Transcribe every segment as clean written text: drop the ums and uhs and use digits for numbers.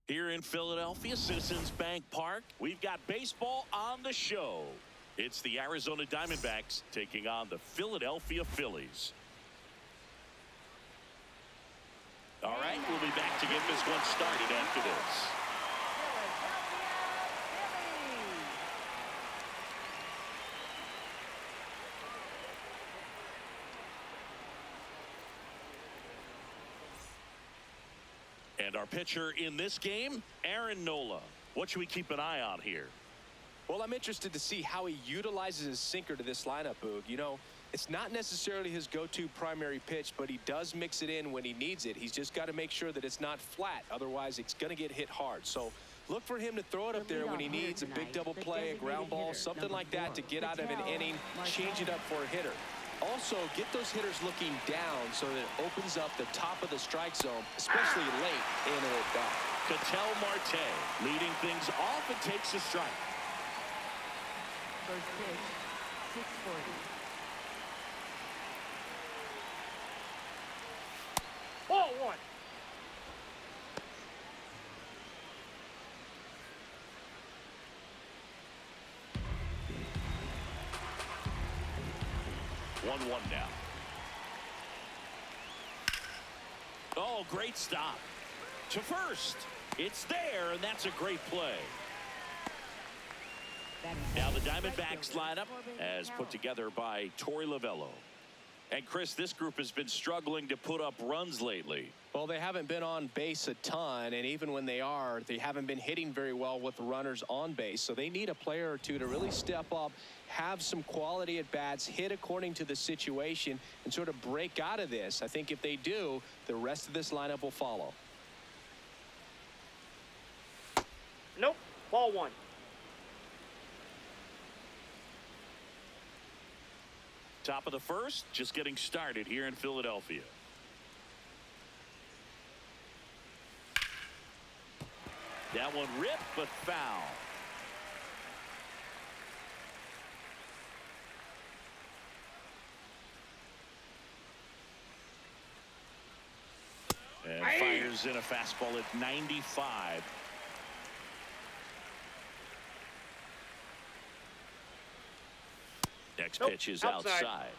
Here in Philadelphia, Citizens Bank Park, we've got baseball on the show. It's the Arizona Diamondbacks taking on the Philadelphia Phillies. All right, we'll be back to get this one started after this. And our pitcher in this game, Aaron Nola. What should we keep an eye on here? Well, I'm interested to see how he utilizes his sinker to this lineup, Boog. You know, it's not necessarily his go-to primary pitch, but he does mix it in when he needs it. He's just got to make sure that it's not flat. Otherwise, it's going to get hit hard. So look for him to throw it up there when he needs a big double play, a ground ball, something like that to get out of an inning, change it up for a hitter. Also, get those hitters looking down so that it opens up the top of the strike zone, especially late in an at-bat. Ketel Marte leading things off and takes a strike. First pitch, 640. Ball one. One now. Oh, great stop. To first. It's there, and that's a great play. Now the Diamondbacks lineup as put together by Torey Lovello. And Chris, this group has been struggling to put up runs lately. Well, they haven't been on base a ton, and even when they are, they haven't been hitting very well with runners on base. So they need a player or two to really step up, have some quality at bats, hit according to the situation, and sort of break out of this. I think if they do, the rest of this lineup will follow. Nope. Ball one. Top of the first, just getting started here in Philadelphia. That one ripped, but foul. And fires in a fastball at 95. Next pitch is outside.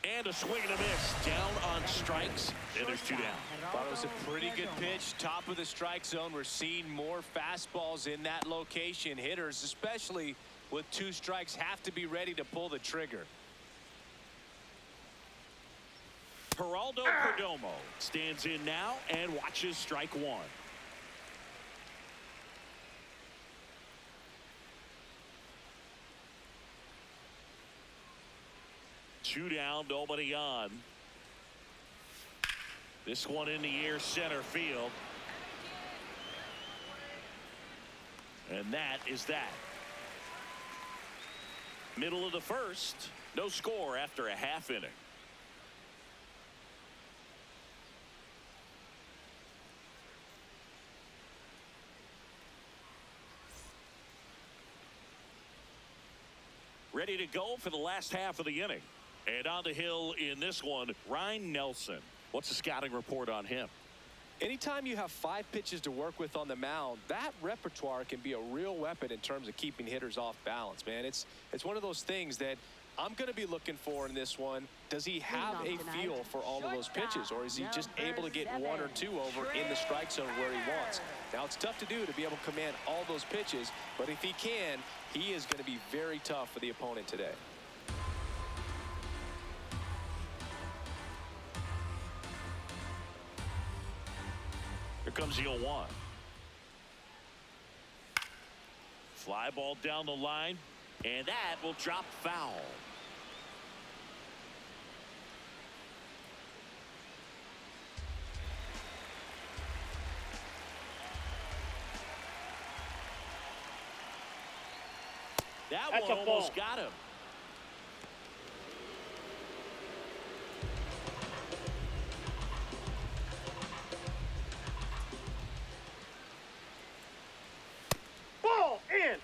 And a swing and a miss. Down on strikes. And there's two down. Thought it was a pretty good pitch. Top of the strike zone. We're seeing more fastballs in that location. Hitters, especially with two strikes, have to be ready to pull the trigger. Geraldo Perdomo stands in now and watches strike one. Two down, nobody on. This one in the air, center field. And that is that. Middle of the first, no score after a half inning. Ready to go for the last half of the inning. And on the hill in this one, Ryan Nelson. What's the scouting report on him? Anytime you have 5 pitches to work with on the mound, that repertoire can be a real weapon in terms of keeping hitters off balance, man. It's one of those things that I'm going to be looking for in this one. Does he have a feel for all of those pitches, or is he just able to get 1 or 2 over in the strike zone where he wants? Now, it's tough to do to be able to command all those pitches, but if he can, he is going to be very tough for the opponent today. Here comes the 0-1. Fly ball down the line, and that will drop foul. That That's one a almost ball. got him. Ball in.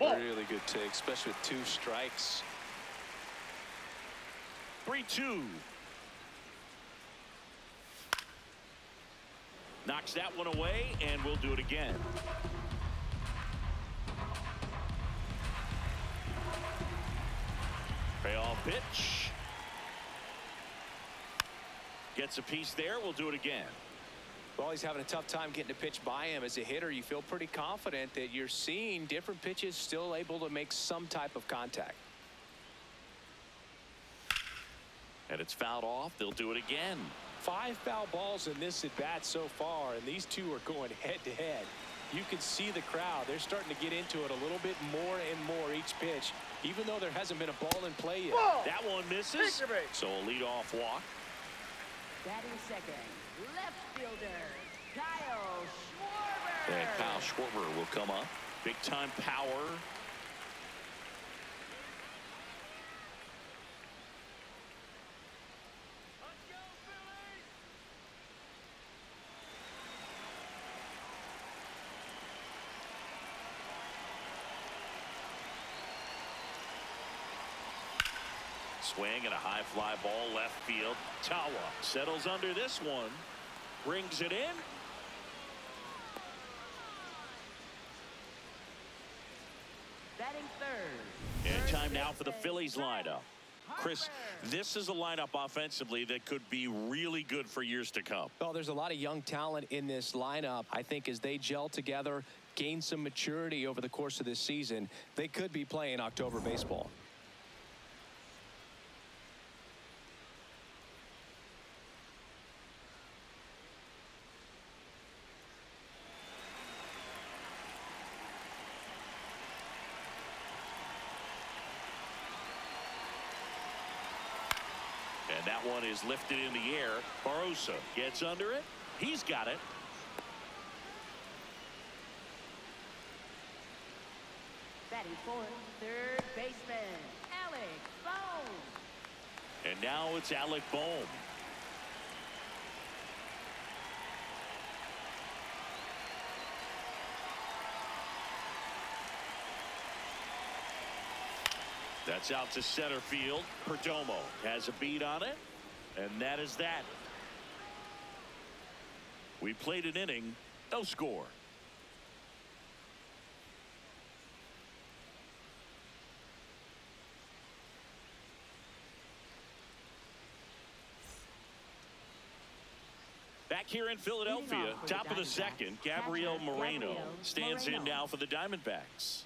Ball. Really good take, especially with 2 strikes. 3-2. Knocks that one away, and we'll do it again. Payoff pitch. Gets a piece there. We'll do it again. Well, he's having a tough time getting a pitch by him. As a hitter, you feel pretty confident that you're seeing different pitches still able to make some type of contact. And it's fouled off. They'll do it again. 5 foul balls in this at bat so far, and these two are going head to head. You can see the crowd. They're starting to get into it a little bit more and more each pitch, even though there hasn't been a ball in play yet. Ball. That one misses. Take your break. So a leadoff walk. Batting second, left fielder, Kyle Schwarber. And Kyle Schwarber will come up. Big time power. Swing and a high fly ball left field. Tawa settles under this one. Brings it in. Batting third. And time now for the Phillies lineup. Chris, this is a lineup offensively that could be really good for years to come. Well, there's a lot of young talent in this lineup. I think as they gel together, gain some maturity over the course of this season, they could be playing October baseball. And that one is lifted in the air. Barosa gets under it. He's got it. Batting fourth, third baseman, Alec Bohm. And now it's Alec Bohm. That's out to center field. Perdomo has a beat on it, and that is that. We played an inning, no score. Back here in Philadelphia, top of the second, Gabriel Moreno stands in now for the Diamondbacks.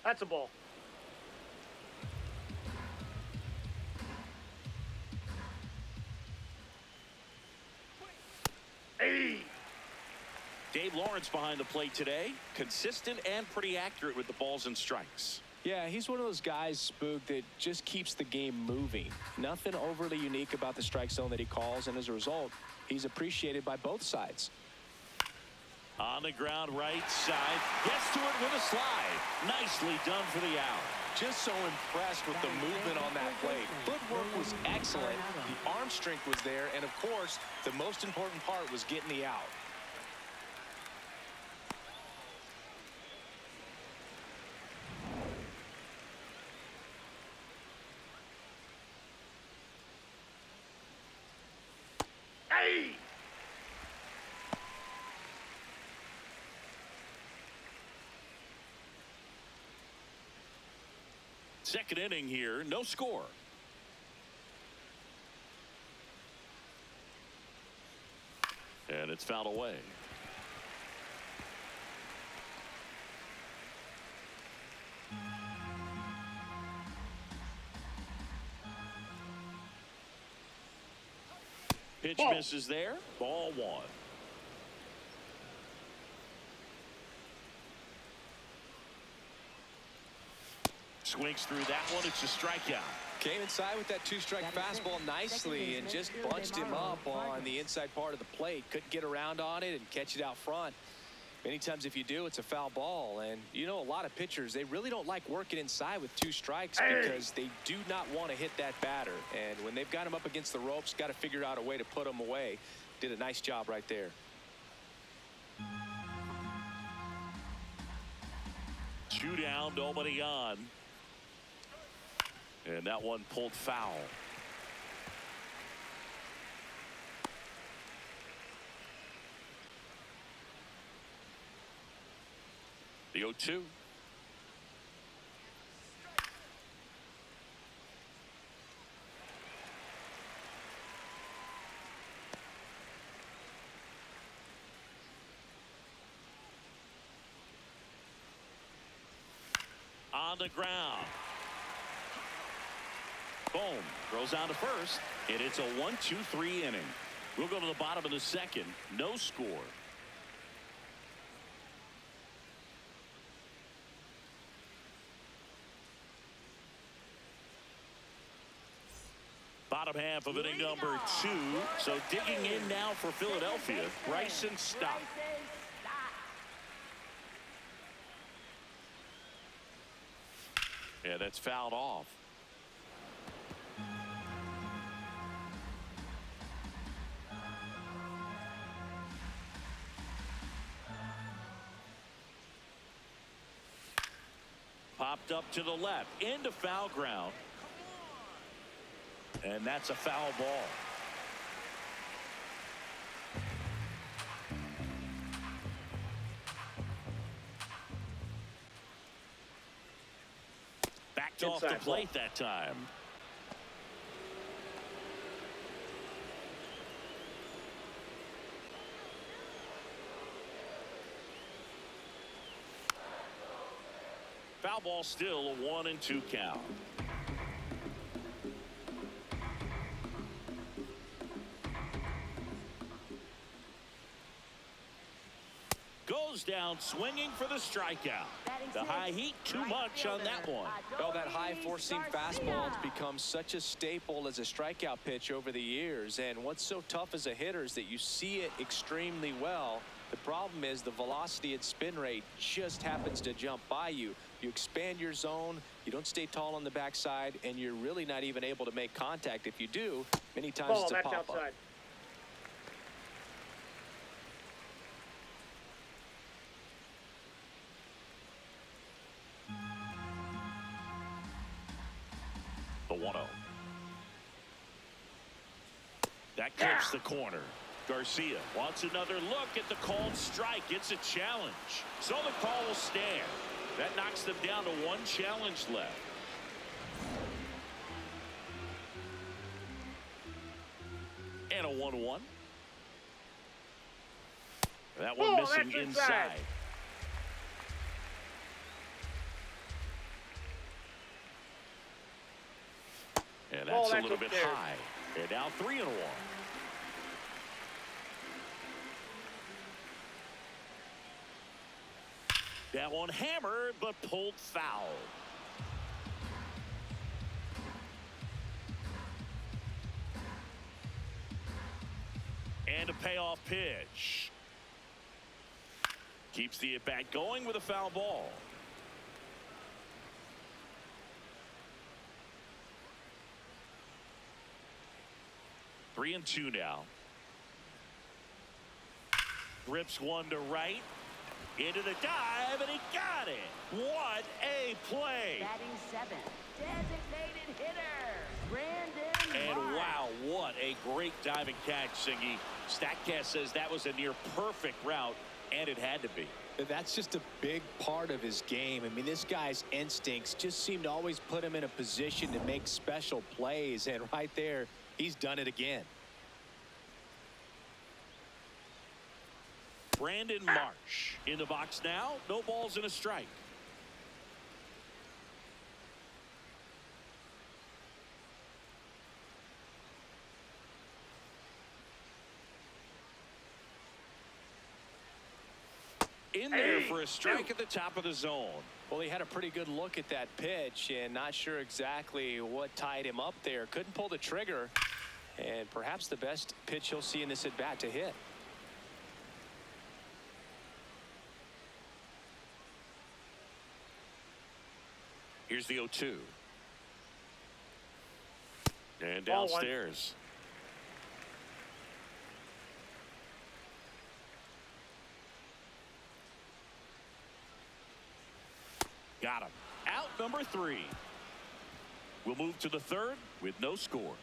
That's a ball. Hey. Dave Lawrence behind the plate today. Consistent and pretty accurate with the balls and strikes. Yeah, he's one of those guys, Spook, that just keeps the game moving. Nothing overly unique about the strike zone that he calls, and as a result, he's appreciated by both sides. On the ground, right side. Gets to it with a slide. Nicely done for the out. Just so impressed with the movement on that plate. Footwork was excellent. The arm strength was there. And, of course, the most important part was getting the out. Hey. Second inning here, no score. And it's fouled away. Pitch Ball. misses there. Ball one. Swings through that one. It's a strikeout. Came inside with that 2-strike fastball nicely and just bunched him up on the inside part of the plate. Couldn't get around on it and catch it out front. Many times if you do, it's a foul ball. And, you know, a lot of pitchers, they really don't like working inside with 2 strikes because they do not want to hit that batter. And when they've got him up against the ropes, got to figure out a way to put him away. Did a nice job right there. 2 down, nobody on. And that one pulled foul. The 0-2. On the ground. Boom. Throws on to first. And it's a 1-2-3 inning. We'll go to the bottom of the second. No score. Bottom half of inning number 2. So digging in now for Philadelphia, Bryson Stott. Yeah, that's fouled off. Popped up to the left into foul ground. And that's a foul ball. Backed off the plate that time. Foul ball, still a 1-2 count. Goes down swinging for the strikeout. The high heat, too much on that one. Well, that high four-seam fastball has become such a staple as a strikeout pitch over the years. And what's so tough as a hitter is that you see it extremely well. The problem is the velocity and spin rate just happens to jump by you. You expand your zone, you don't stay tall on the backside, and you're really not even able to make contact. If you do, many times it's a pop-up. Outside. The 1-0. That clips the corner. Garcia wants another look at the called strike. It's a challenge. So the call will stand. That knocks them down to 1 challenge left. And a 1-1. That one missing inside. And that's a little bit high. And now 3-1. That one hammered, but pulled foul. And a payoff pitch. Keeps the at-bat going with a foul ball. Three and 2 now. Rips one to right. Into the dive, and he got it. What a play. Batting 7th, designated hitter, Brandon And Marsh. wow, what a great diving catch, Singy. StatCast says that was a near perfect route, and it had to be. That's just a big part of his game. I mean, this guy's instincts just seem to always put him in a position to make special plays, and right there, he's done it again. Brandon Marsh in the box now. No balls and a strike. In there for a strike at the top of the zone. Well, he had a pretty good look at that pitch and not sure exactly what tied him up there. Couldn't pull the trigger, and perhaps the best pitch he'll see in this at bat to hit. Here's the 0-2. And Ball one. downstairs. Got him. Out number 3. We'll move to the 3rd with no score.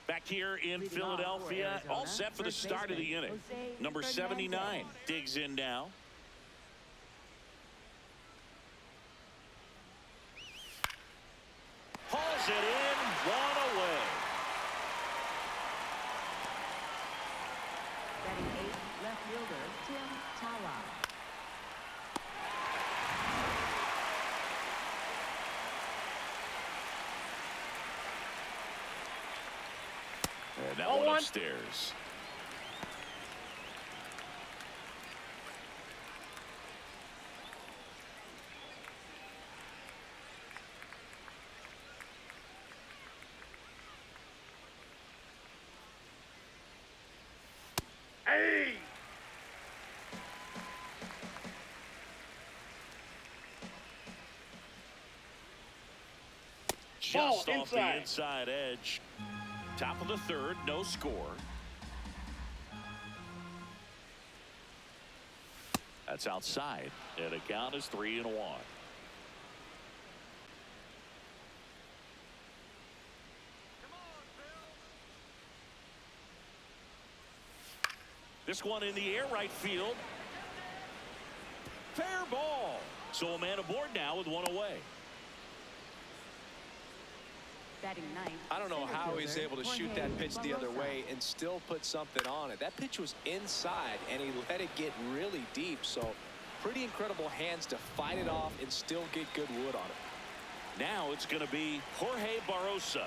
Back here in Philadelphia, all set for the start of the inning. Number 79 digs in now. Hauls it in, 1 away. Batting 8th, left fielder Tim Tawa. And that Ball one one. upstairs. Hey! Ball Just off the inside. inside edge. Top of the 3rd, no score. That's outside, and the count is 3-1. This one in the air, right field. Fair ball. So a man aboard now with 1 away. Batting 9th. I don't know center how he's fielder able to Jorge shoot that pitch the other Barrosa. way and still put something on it. That pitch was inside, and he let it get really deep. So pretty incredible hands to fight it off and still get good wood on it. Now it's going to be Jorge Barrosa.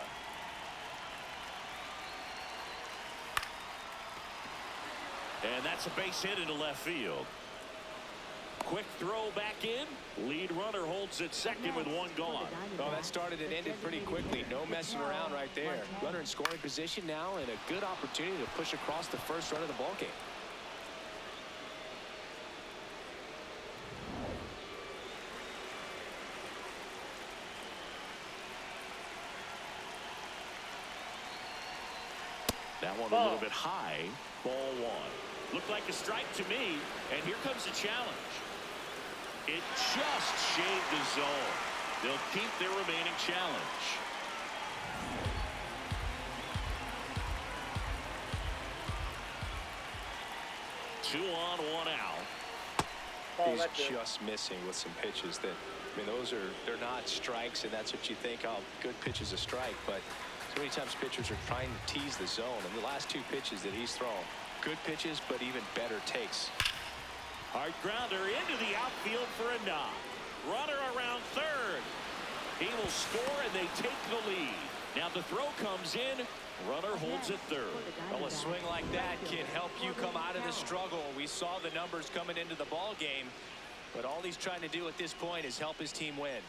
And that's a base hit into left field. Quick throw back in. Lead runner holds at second with 1 gone. Oh, that started and ended pretty quickly. No messing around right there. Runner in scoring position now, and a good opportunity to push across the first run of the ball game. That one a Ball. little bit high. Ball 1. Looked like a strike to me, and here comes the challenge. It just shaved the zone. They'll keep their remaining challenge. Two on, 1 out. Ball, He's that's it. just missing with some pitches that, I mean, they're not strikes, and that's what you think, oh, good pitch is a strike, but so many times pitchers are trying to tease the zone, and the last 2 pitches that he's thrown, good pitches, but even better takes. Hard grounder into the outfield for a knock. Runner around 3rd. He will score, and they take the lead. Now the throw comes in. Runner holds at 3rd. Well, a swing like that can help you come out of the struggle. We saw the numbers coming into the ball game, but all he's trying to do at this point is help his team win.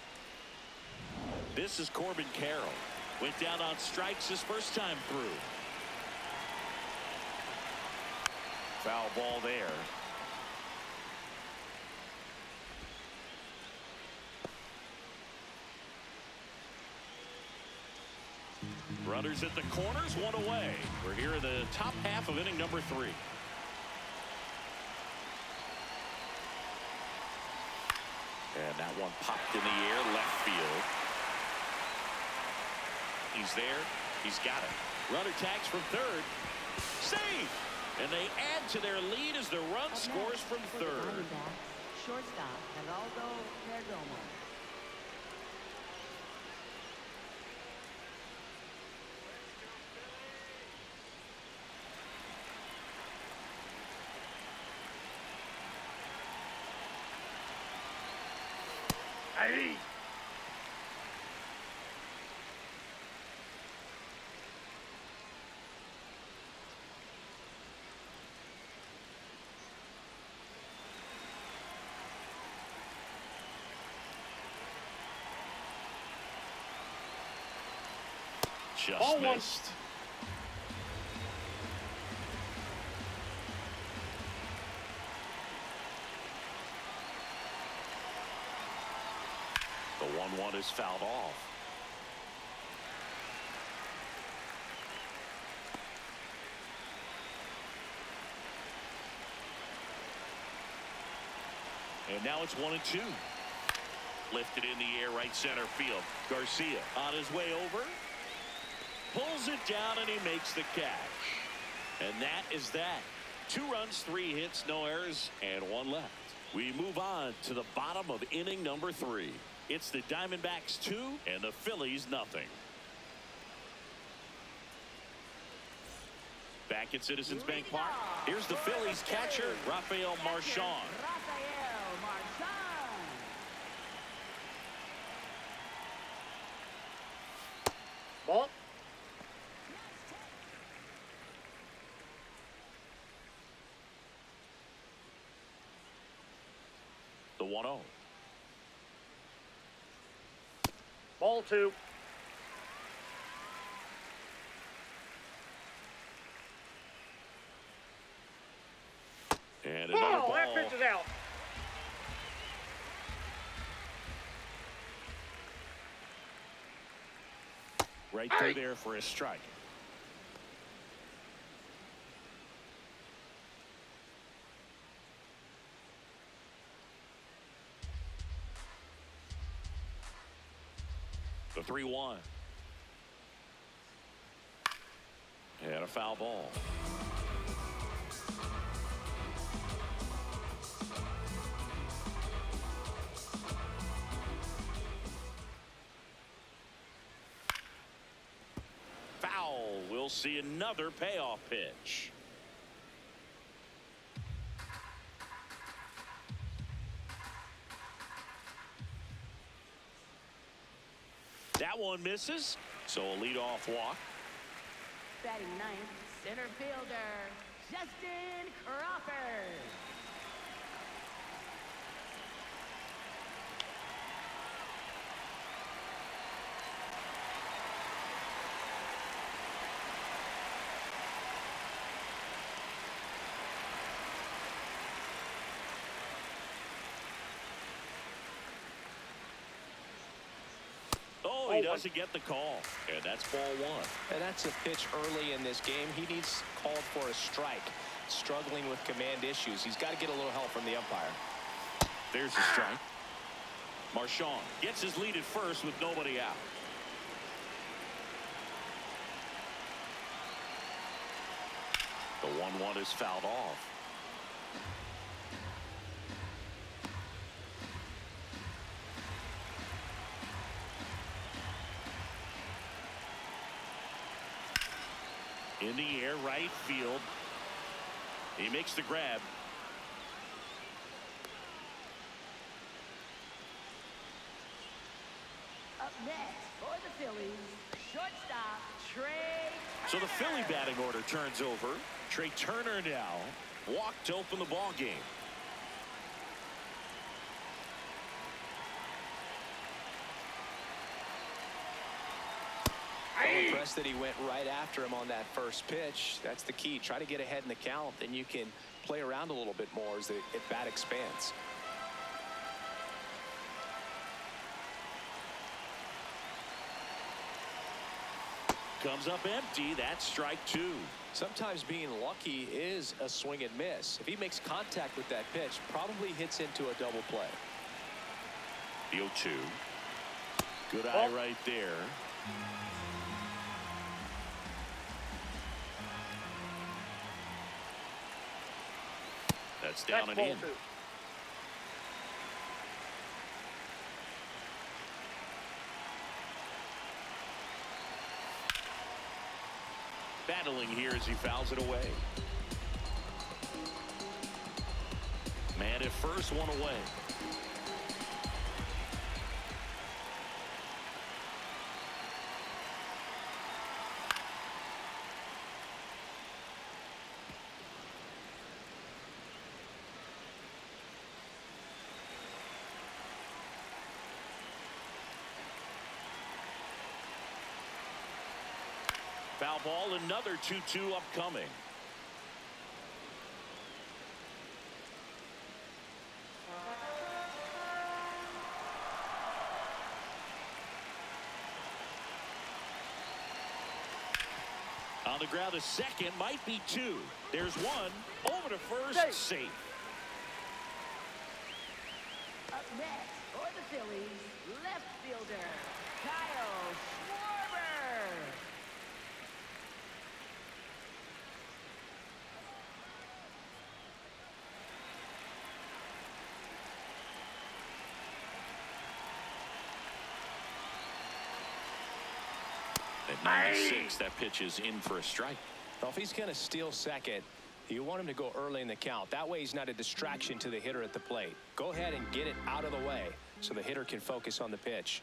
This is Corbin Carroll. Went down on strikes his first time through. Foul ball there. Runners at the corners, 1 away. We're here in the top half of inning number 3. And that one popped in the air, left field. He's there. He's got it. Runner tags from 3rd. Safe! And they add to their lead as the run scores from 3rd. Shortstop Geraldo Perdomo. Hey! Just Ball 1. missed. 1-1 is fouled off. And now it's 1-2. Lifted in the air, right center field. Garcia on his way over. Pulls it down, and he makes the catch. And that is that. 2 runs, 3 hits, no errors, and 1 left. We move on to the bottom of inning number 3. It's the Diamondbacks 2 and the Phillies nothing. Back at Citizens Bank Park. Here's the Phillies catcher, Rafael Marchand. Rafael Marchand. Ball. The 1-0. Ball 2. And another ball. That pitch is out. Right through there for a strike. The 3-1. And a foul ball. Foul. We'll see another payoff pitch. That one misses, so a leadoff walk. Batting ninth, center fielder, Justin Crawford. Oh, he doesn't get the call, and that's ball 1. And that's a pitch early in this game. He needs called for a strike. Struggling with command issues. He's got to get a little help from the umpire. There's the strike. Marchand gets his lead at first with nobody out. The 1-1 is fouled off. In the air, right field. He makes the grab. Up next for the Phillies, shortstop Trey So the Turner. Philly batting order turns over. Trey Turner now walked to open the ball game. I'm impressed that he went right after him on that first pitch. That's the key. Try to get ahead in the count, then you can play around a little bit more as the at-bat expands. Comes up empty. That's strike 2. Sometimes being lucky is a swing and miss. If he makes contact with that pitch, probably hits into a double play. The 0-2. Good eye right there. That's down and ball in. 2. Battling here as he fouls it away. Man at first, one away. Foul ball, another 2-2 upcoming. the ground to second, might be two. There's one. Over to first, safe. Up next for the Phillies, left fielder, Kyle Schwarber. At 96, that pitch is in for a strike. Well, if he's going to steal second, you want him to go early in the count. That way he's not a distraction to the hitter at the plate. Go ahead and get it out of the way so the hitter can focus on the pitch.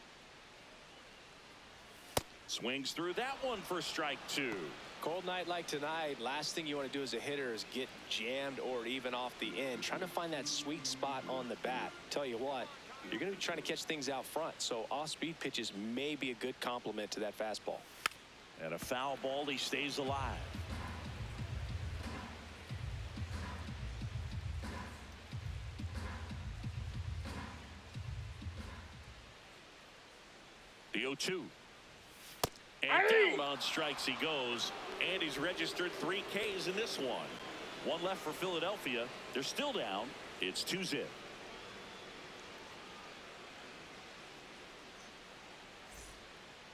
Swings through that one for strike two. Cold night like tonight, last thing you want to do as a hitter is get jammed or even off the end. Trying to find that sweet spot on the bat. Tell you what, you're going to be trying to catch things out front, so off-speed pitches may be a good complement to that fastball. And a foul ball, he stays alive. The 0-2. And down on strikes he goes. And he's registered 3 Ks in this one. One left for Philadelphia. They're still down. It's 2-0.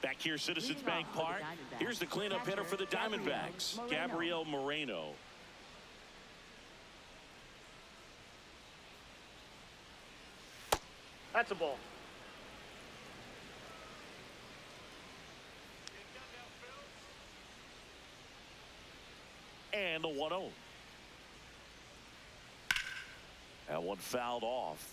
Back here, Citizens Bank Park. Here's the cleanup hitter for the Diamondbacks, Gabriel Moreno. That's a ball. And the 1-0. That one fouled off.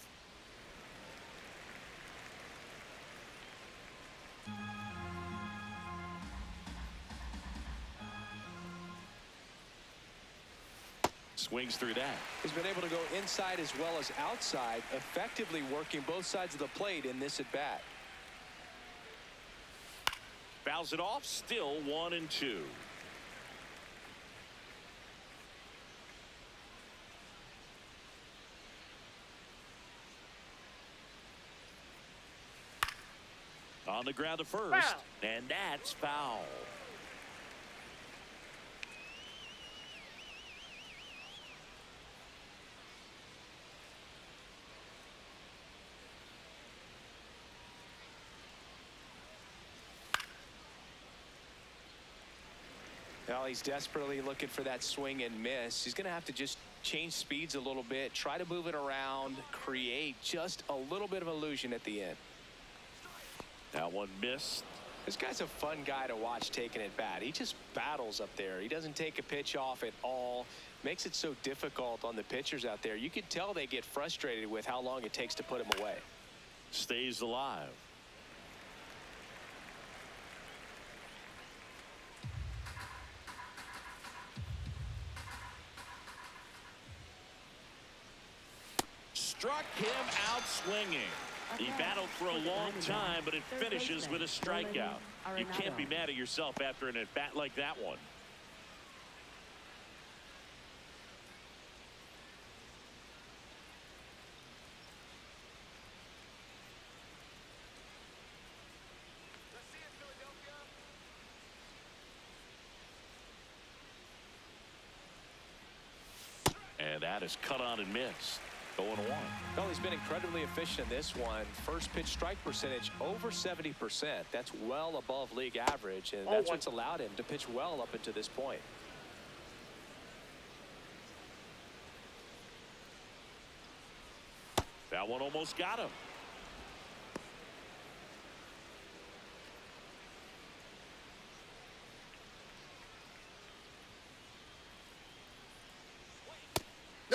Swings through that. He's been able to go inside as well as outside, effectively working both sides of the plate in this at-bat. Fouls it off, still 1-2. On the ground to first, foul. And that's foul. Well, he's desperately looking for that swing and miss. He's going to have to just change speeds a little bit, try to move it around, create just a little bit of illusion at the end. That one missed. This guy's a fun guy to watch taking at bat. He just battles up there. He doesn't take a pitch off at all. Makes it so difficult on the pitchers out there. You can tell they get frustrated with how long it takes to put him away. Stays alive. Struck him out swinging. He battled for a long time, but it finishes with a strikeout. You can't be mad at yourself after an at-bat like that one. And that is cut on and missed. 0-1. Well, he's been incredibly efficient in this one. First pitch strike percentage over 70%. That's well above league average, and that's what's allowed him to pitch well up until this point. That one almost got him.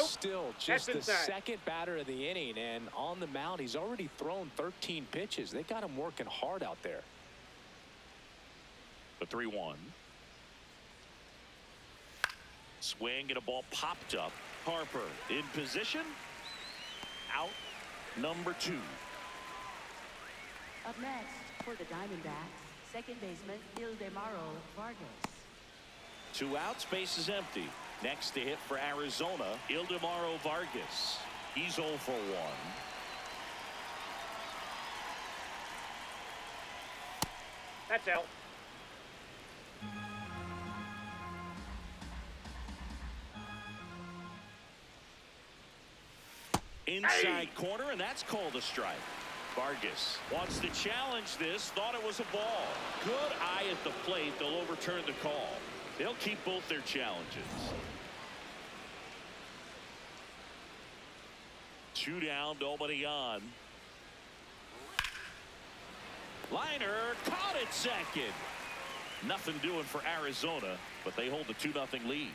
Still just the second batter of the inning, and on the mound he's already thrown 13 pitches. They got him working hard out there. The 3-1. Swing and a ball popped up. Harper in position. Out. Number 2. Up next for the Diamondbacks, second baseman Ildemaro Vargas. 2 outs, base is empty. Next to hit for Arizona, Ildemaro Vargas. He's 0 for 1. That's out. Inside corner, and that's called a strike. Vargas wants to challenge this. Thought it was a ball. Good eye at the plate. They'll overturn the call. They'll keep both their challenges. 2 down, nobody on. Liner caught it second. Nothing doing for Arizona, but they hold the 2-0 lead.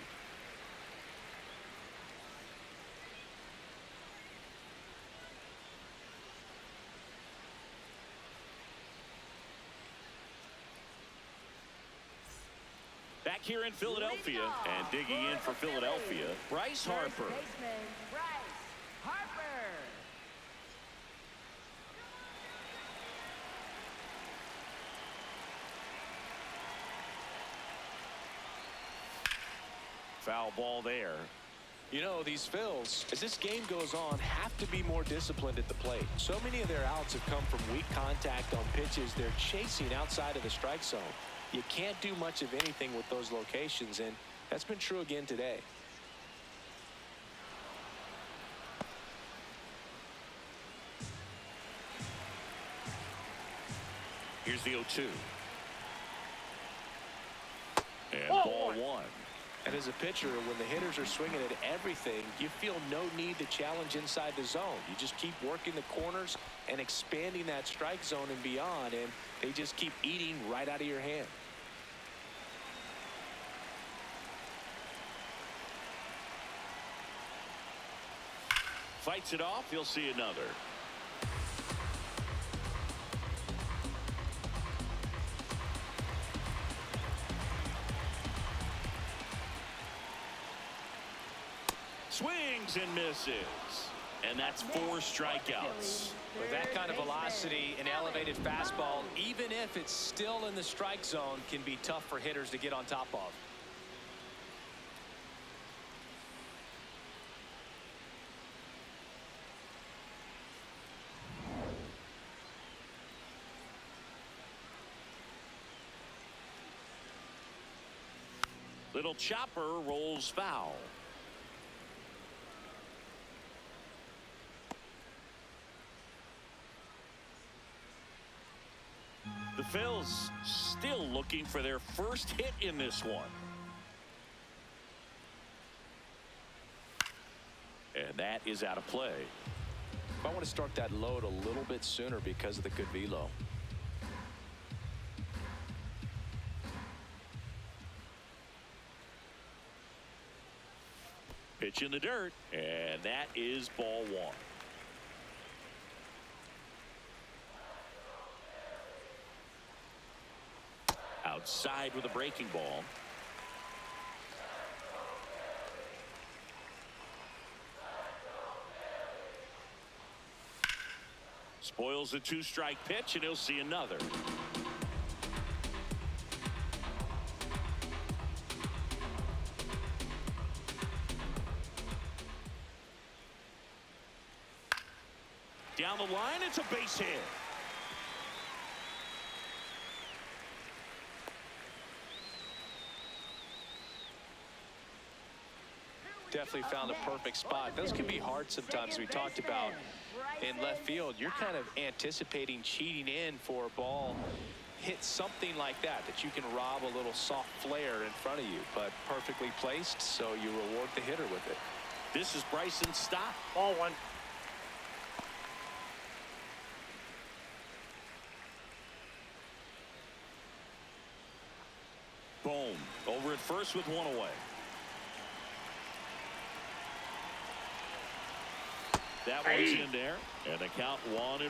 Back here in Philadelphia, and digging in for Philadelphia, Bryce Harper. Baseman, Bryce Harper. Foul ball there. You know, these Phils, as this game goes on, have to be more disciplined at the plate. So many of their outs have come from weak contact on pitches they're chasing outside of the strike zone. You can't do much of anything with those locations, and that's been true again today. Here's the 0-2. And ball 1. And as a pitcher, when the hitters are swinging at everything, you feel no need to challenge inside the zone. You just keep working the corners and expanding that strike zone and beyond, and they just keep eating right out of your hand. Fights it off. He'll see another. Swings and misses. And that's 4 strikeouts. With that kind of velocity, an elevated fastball, even if it's still in the strike zone, can be tough for hitters to get on top of. Little chopper rolls foul. The Phils still looking for their first hit in this one. And that is out of play. I want to start that load a little bit sooner because of the good velo. Pitch in the dirt, and that is ball 1. Outside with a breaking ball. Spoils the 2-strike pitch, and he'll see another. Down the line, it's a base hit. Definitely found a perfect spot. Those can be hard sometimes. We talked about in left field, you're kind of anticipating cheating in for a ball. Hit something like that you can rob a little soft flare in front of you, but perfectly placed, so you reward the hitter with it. This is Bryson's stop. Ball 1. Boom. Over at first with 1 away. That one's in there, and the count 1-1.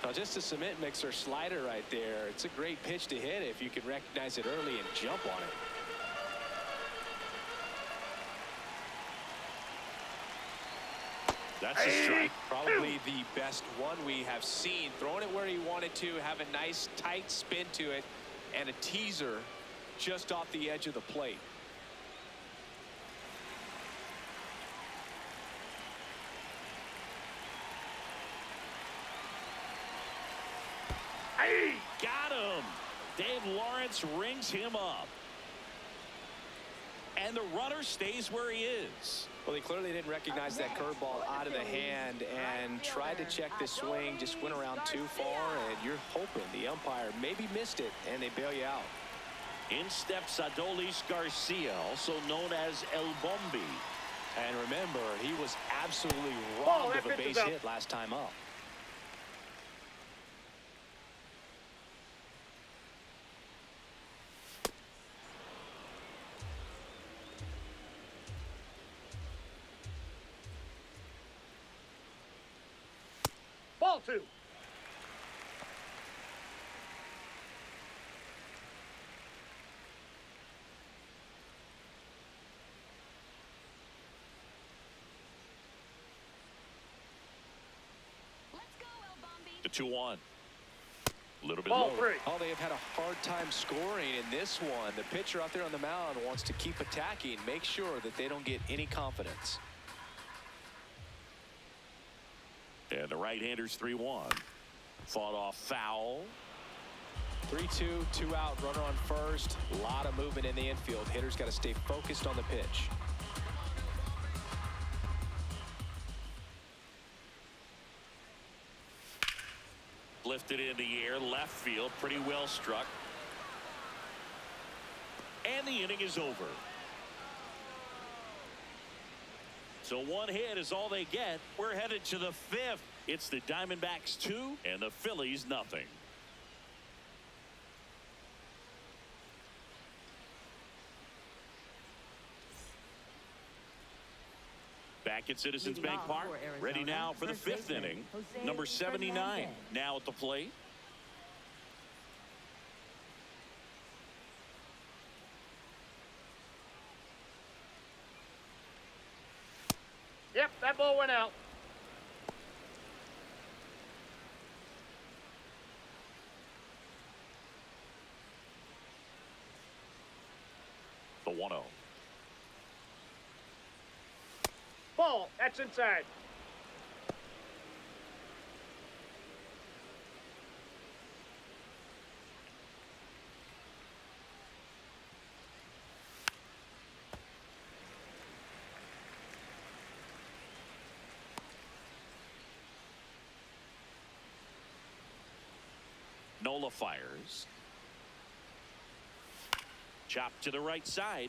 Now just a cement mixer slider right there. It's a great pitch to hit if you can recognize it early and jump on it. That's a strike. Probably the best one we have seen. Throwing it where he wanted to, have a nice tight spin to it, and a teaser just off the edge of the plate. Got him. Dave Lawrence rings him up. and the runner stays where he is. Well, he clearly didn't recognize that curveball out of the hand and tried to check the swing, just went around too far, and you're hoping the umpire maybe missed it, and they bail you out. In steps Adolis Garcia, also known as El Bombi. And remember, he was absolutely robbed of a base hit last time up. Ball 2. The 2-1. A little bit Ball lower. 3. Oh, they have had a hard time scoring in this one. The pitcher out there on the mound wants to keep attacking, make sure that they don't get any confidence. And the right-hander's 3-1. Fought off foul. 3-2, 2 out, runner on first. A lot of movement in the infield. Hitter's got to stay focused on the pitch. Lifted in the air, left field, pretty well struck. And the inning is over. So one hit is all they get. We're headed to the 5th. It's the Diamondbacks 2 and the Phillies nothing. Back at Citizens Bank Park, ready now for the 5th inning. Number 79 now at the plate. Yep, that ball went out. The 1-0. Ball. That's inside. Nola fires. Chop to the right side.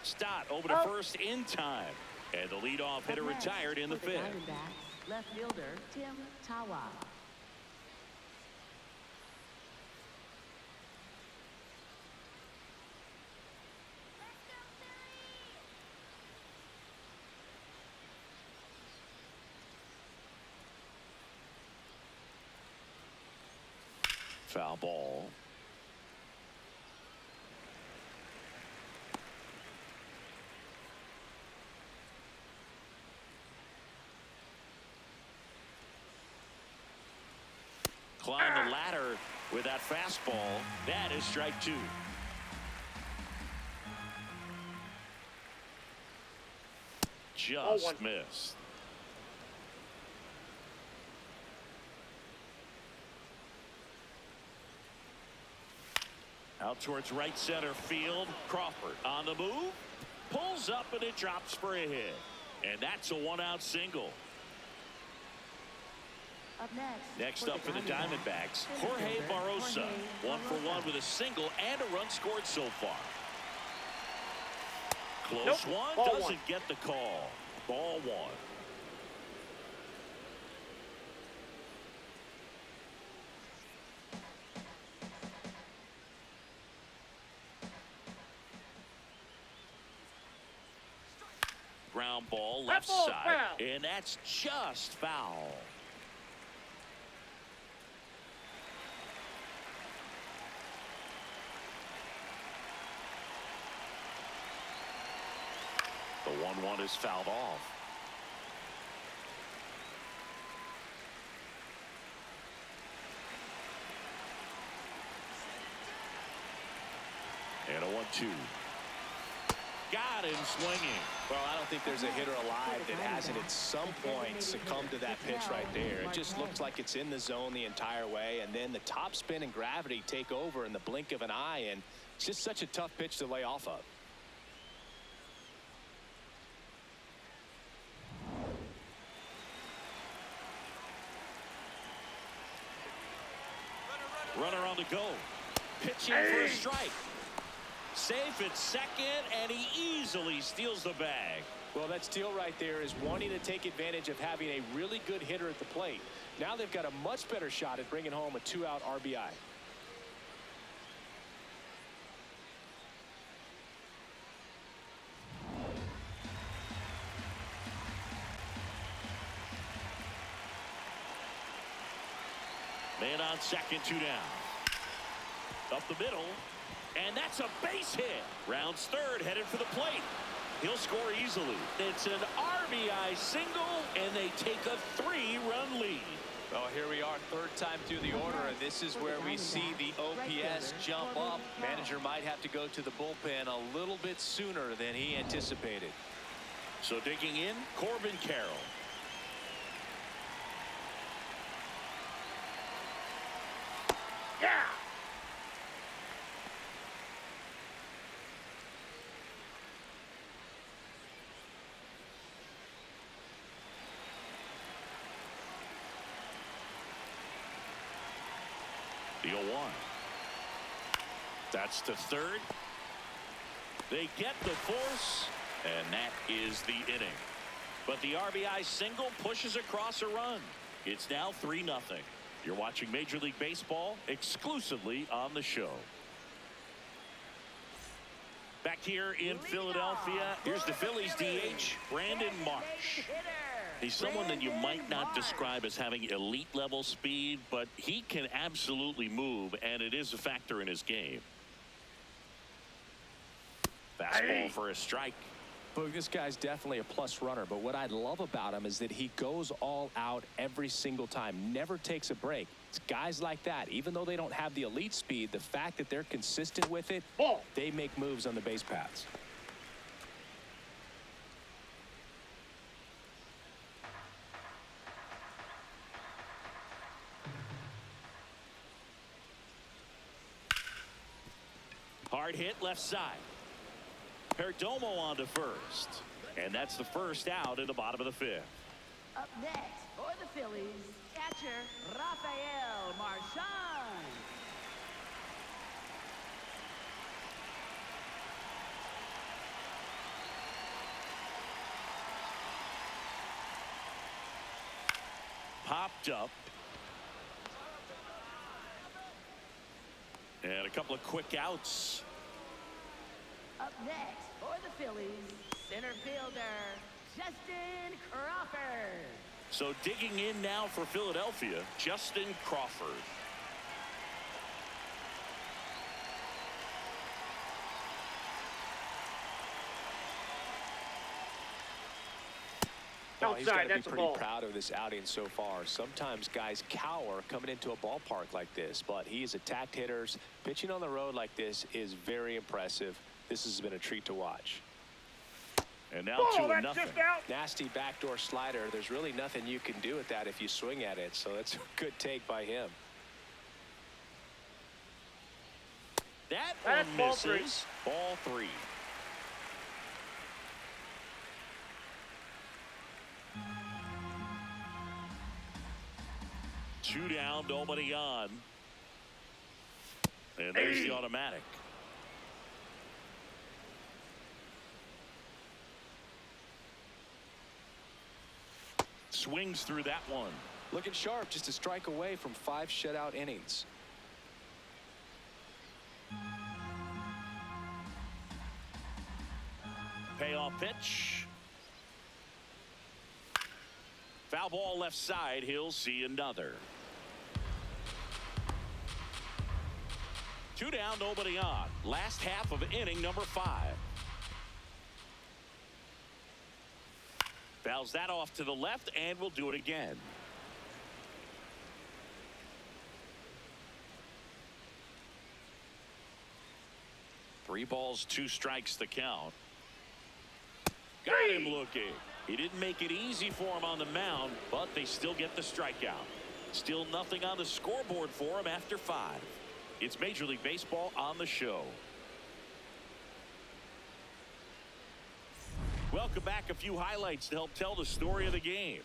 Stott over to first in time. And the leadoff hitter retired in the 5th. Diamondbacks left fielder Tim Tawa. Foul ball. Climb the ladder with that fastball. That is strike 2. Just missed. Out towards right center field. Crawford on the move. Pulls up and it drops for a hit. And that's a 1-out single. Up Next up for the Diamondbacks, Jorge Barrosa. 1-for-1 with a single and a run scored so far. Close one. Doesn't get the call. Ball 1. Ground ball left side. And that's just foul. The 1-1 is fouled off. And a 1-2. Got him swinging. Well, I don't think there's a hitter alive that hasn't at some point succumbed to that pitch right there. It just looks like it's in the zone the entire way, and then the topspin and gravity take over in the blink of an eye, and It's just such a tough pitch to lay off of. Runner on the go. Pitching for a strike. Safe at second, and he easily steals the bag. Well, that steal right there is wanting to take advantage of having a really good hitter at the plate. Now they've got a much better shot at bringing home a 2-out RBI. Man on second, 2 down. Up the middle, and that's a base hit. Rounds third, headed for the plate. He'll score easily. It's an RBI single, and they take a 3-run lead. Well, here we are, third time through the order, and this is where we see the OPS jump up. Manager might have to go to the bullpen a little bit sooner than he anticipated. So digging in, Corbin Carroll. Yeah. The 0-1. That's to third. They get the force, and that is the inning. But the RBI single pushes across a run. It's now 3-0. You're watching Major League Baseball exclusively on the show. Back here in Philadelphia, here's the Phillies DH, Brandon Marsh. He's someone that you might not describe as having elite level speed, but he can absolutely move, and it is a factor in his game. Fastball for a strike. Boog, this guy's definitely a plus runner, but what I love about him is that he goes all out every single time, never takes a break. It's guys like that, even though they don't have the elite speed, the fact that they're consistent with it, they make moves on the base paths. Hard hit left side. Perdomo on to first. And that's the first out in the bottom of the 5th. Up next for the Phillies, catcher Rafael Marchand. Popped up. And a couple of quick outs. Up next for the Phillies, center fielder Justin Crawford. So digging in now for Philadelphia, Justin Crawford. Oh, he's got Outside, to be that's a pretty ball. proud of this outing so far. Sometimes guys cower coming into a ballpark like this, but he has attacked hitters. Pitching on the road like this is very impressive. This has been a treat to watch. And now Oh, 2-0. that's just out. Nasty backdoor slider. There's really nothing you can do with that if you swing at it, so that's a good take by him. That That's one ball misses. Ball 3. Two down, nobody on. And there's the automatic. Swings through that one. Looking sharp, just a strike away from 5 shutout innings. Payoff pitch. Foul ball left side. He'll see another. 2 down, nobody on. Last half of inning number 5. Fouls that off to the left, and we'll do it again. Three balls, 2 strikes the count. Got him looking. He didn't make it easy for him on the mound, but they still get the strikeout. Still nothing on the scoreboard for him after 5. It's Major League Baseball on the show. Welcome back. A few highlights to help tell the story of the game.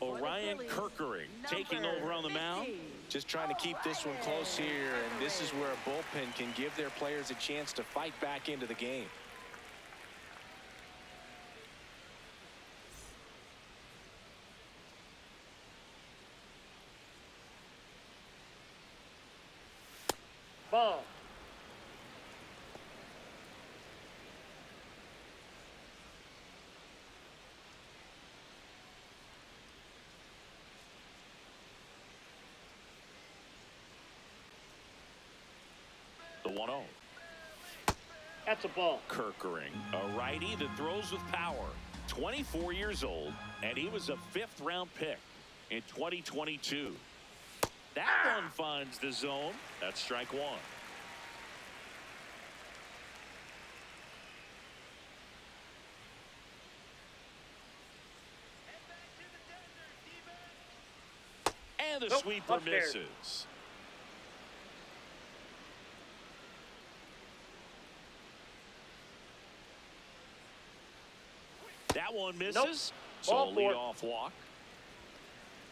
Orion Kirkering taking over on the mound. Just trying to keep this one close here, and this is where a bullpen can give their players a chance to fight back into the game. Ball. The 1-0. That's a ball. Kirkering, a righty that throws with power. 24 years old, and he was a 5th-round pick in 2022. That one finds the zone. That's strike 1. And the sweeper misses. That one misses. So a leadoff walk.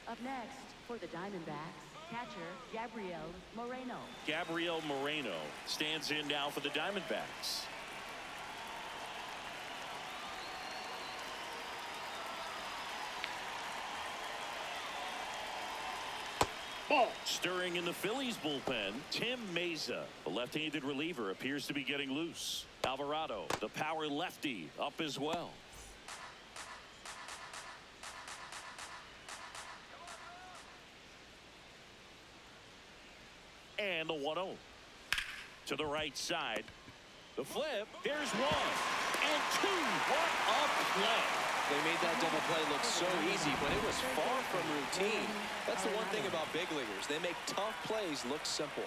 Up next for the Diamondbacks, catcher Gabriel Moreno. Gabriel Moreno stands in now for the Diamondbacks. Ball. Stirring in the Phillies bullpen, Tim Meza, the left-handed reliever, appears to be getting loose. Alvarado, the power lefty, up as well. And the 1-0 to the right side. The flip. There's 1 and 2. What a play. They made that double play look so easy, but it was far from routine. That's the one thing about big leaguers. They make tough plays look simple.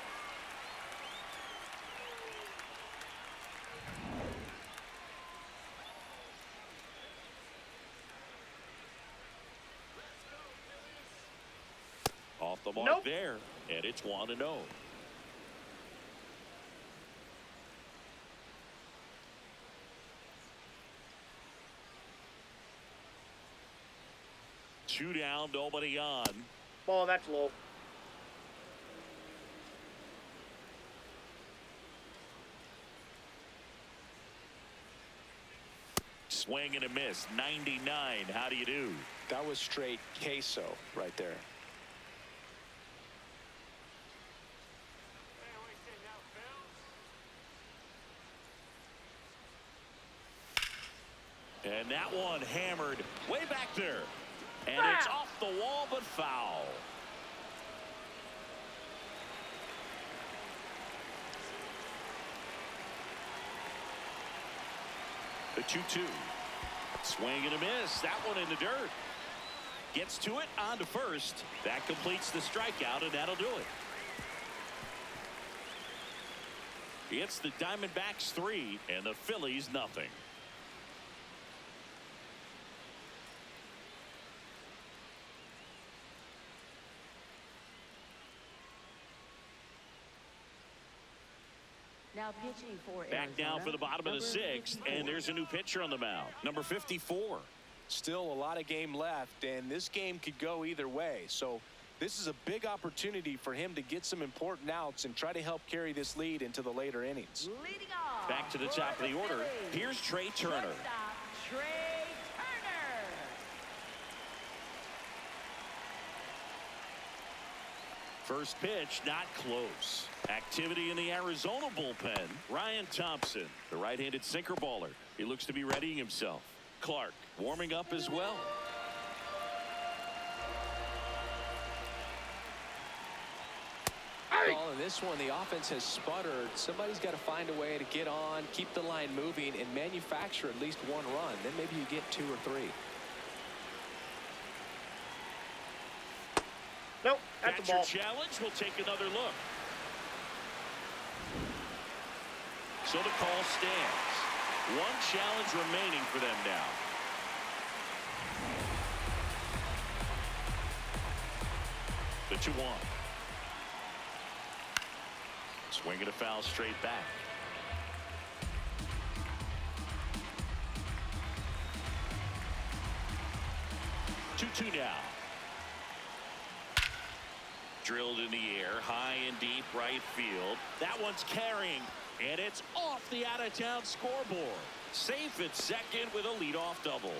Off the mark there, and it's 1-0. Two down, nobody on. Ball, that's low. Swing and a miss. 99. How do you do? That was straight queso right there. And that one hammered way back there. And it's off the wall, but foul. The 2-2. Swing and a miss. That one in the dirt. Gets to it, on to first. That completes the strikeout, and that'll do it. It's the Diamondbacks 3 and the Phillies nothing. Now pitching for Back Arizona, down for the bottom of the 6th, and there's a new pitcher on the mound, number 54. Still a lot of game left, and this game could go either way. So this is a big opportunity for him to get some important outs and try to help carry this lead into the later innings. Leading off Back to the top of the order. Phillies. Here's Trey Turner. Shortstop, Trey Turner. First pitch, not close. Activity in the Arizona bullpen. Ryan Thompson, the right-handed sinker baller. He looks to be readying himself. Clark warming up as well. In this one, the offense has sputtered. Somebody's got to find a way to get on, keep the line moving, and manufacture at least one run. Then maybe you get 2 or 3. Nope, that's a Catcher ball. challenge. We'll take another look. So the call stands. One challenge remaining for them now. The 2-1. Swinging a foul straight back. 2-2 now. Drilled in the air, high and deep right field. That one's carrying, and it's off the out-of-town scoreboard. Safe at second with a leadoff double.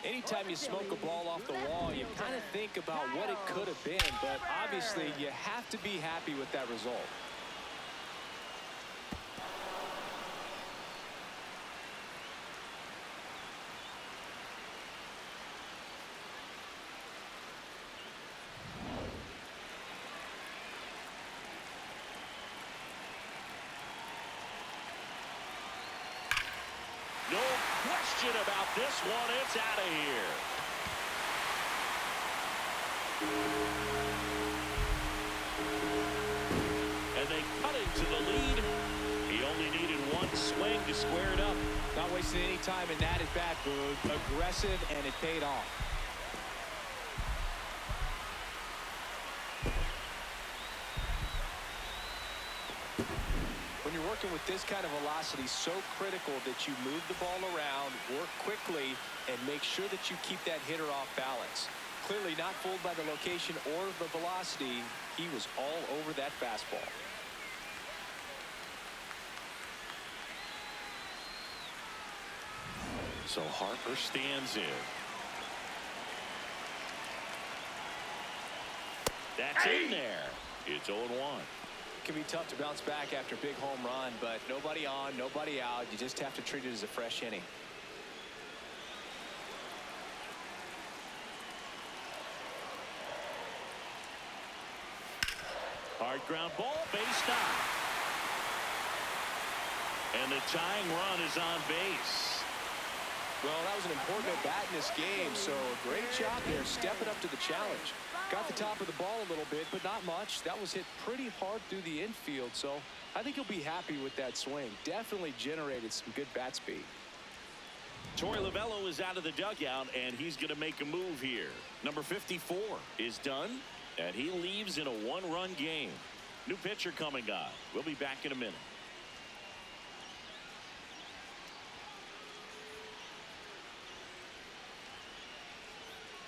Anytime you smoke a ball off the wall, you kind of think about what it could have been, but obviously you have to be happy with that result. No question about this one. It's out of here. And they cut into the lead. He only needed one swing to square it up. Not wasting any time in that at bat, Boog. Aggressive, and it paid off. When you're working with this kind of velocity, so critical that you move the ball around, work quickly, and make sure that you keep that hitter off balance. Clearly not fooled by the location or the velocity. He was all over that fastball. So Harper stands in. That's in there. It's 0-1. It can be tough to bounce back after a big home run, but nobody on, nobody out. You just have to treat it as a fresh inning. Hard ground ball, base knock. And the tying run is on base. Well, that was an important at bat in this game, so a great job there stepping up to the challenge. Got the top of the ball a little bit, but not much. That was hit pretty hard through the infield, so I think he'll be happy with that swing. Definitely generated some good bat speed. Torey Lovullo is out of the dugout, and he's going to make a move here. Number 54 is done, and he leaves in a one-run game. New pitcher coming on. We'll be back in a minute.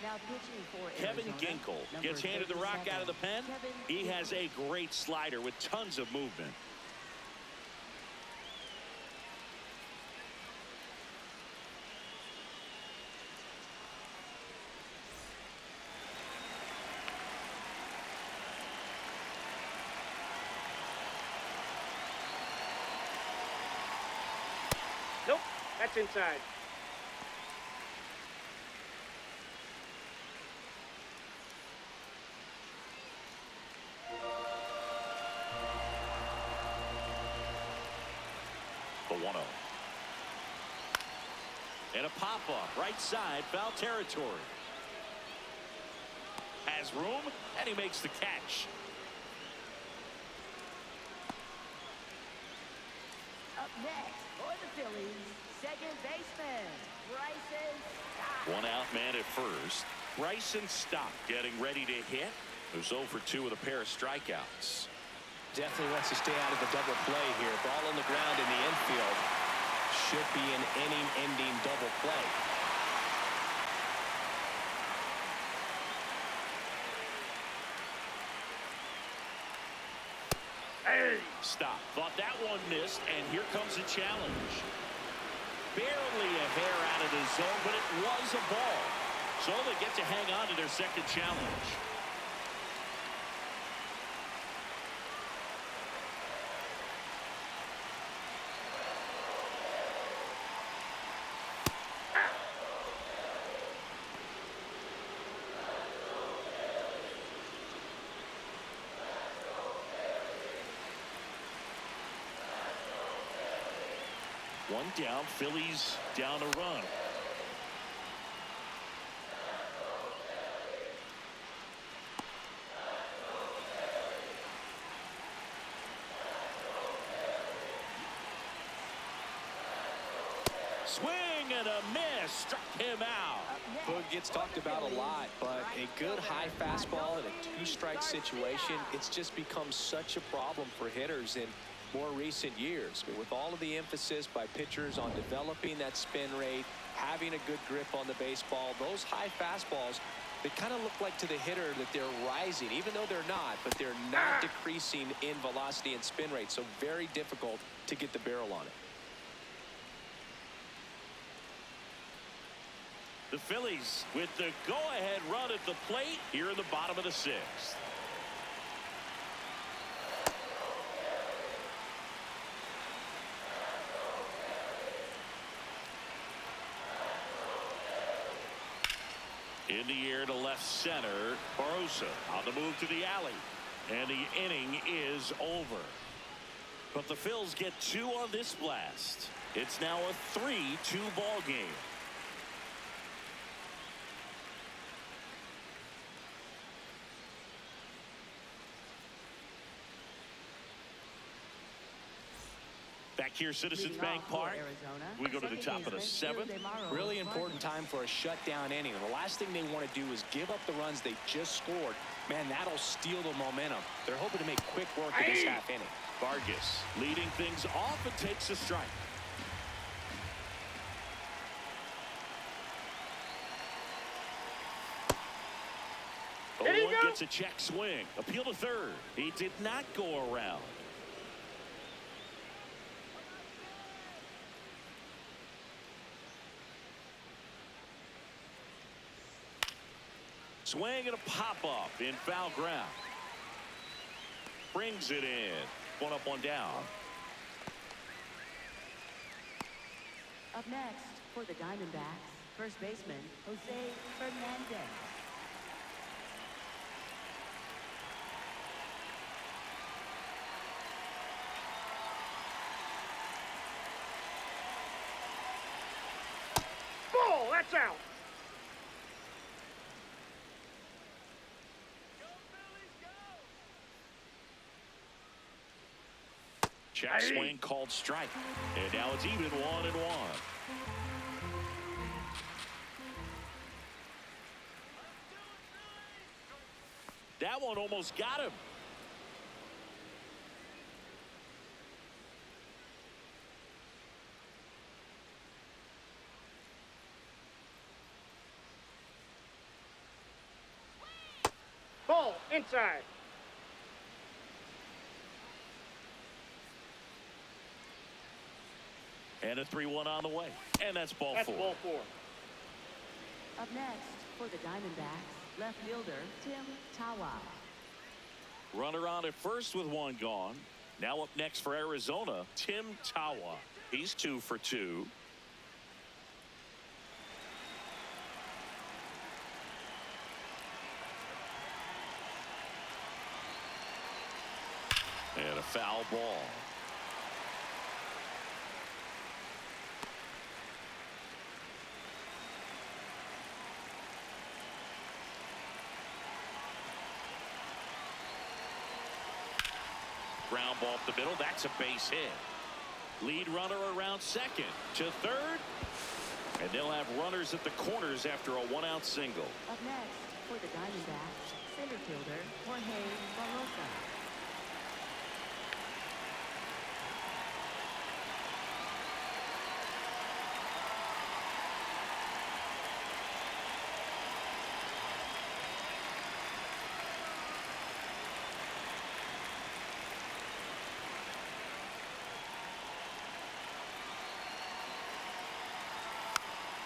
Now pitching for Kevin Arizona, Ginkel number gets handed the rock 37, out of the pen. Kevin He has a Ginkel. great slider with tons of movement. Nope, that's inside. The 1-0. And a pop-up right side, foul territory. Has room, and he makes the catch. Up next for the Phillies, second baseman, Bryson Stott. One out man at first. Bryson Stott getting ready to hit. Who's 0 for 2 with a pair of strikeouts. Definitely wants to stay out of the double play here. Ball on the ground in the infield. Should be an inning-ending double play. Hey! Stop. Thought that one missed, and here comes a challenge. Barely a hair out of the zone, but it was a ball. So they get to hang on to their second challenge. One down, Phillies down a run. swing and a miss. Struck him out. Boog gets talked about a lot, but a good high fastball in a two-strike situation, it's just become such a problem for hitters in more recent years. I mean, with all of the emphasis by pitchers on developing that spin rate, having a good grip on the baseball, those high fastballs, they kind of look like to the hitter that they're rising, even though they're not, but they're not decreasing in velocity and spin rate, so very difficult to get the barrel on it. The Phillies with the go-ahead run at the plate here in the bottom of the sixth. In the air to left center. Barosa on the move to the alley. And the inning is over. But the Phils get 2 on this blast. It's now a 3-2 ball game. Back here, Citizens Bank Park. We go to the top of the 7th. Really important time for a shutdown inning. The last thing they want to do is give up the runs they just scored. Man, that'll steal the momentum. They're hoping to make quick work of this half inning. Vargas leading things off and takes a strike. Owen gets a check swing. Appeal to third. He did not go around. Swing and a pop-up in foul ground. Brings it in. 1 up, 1 down. Up next for the Diamondbacks, first baseman Jose Fernandez. Ball, that's out. Check swing called strike. And now it's even 1-1. That one almost got him. Ball, inside. And a 3-1 on the way. And that's ball 4. That's ball 4. Up next for the Diamondbacks, left fielder Tim Tawa. Runner on at first with 1 gone. Now up next for Arizona, Tim Tawa. He's 2 for 2. And a foul ball. Ground ball up the middle. That's a base hit. Lead runner around second to third. And they'll have runners at the corners after a 1-out single. Up next for the Diamondbacks, center fielder Jorge Barosa.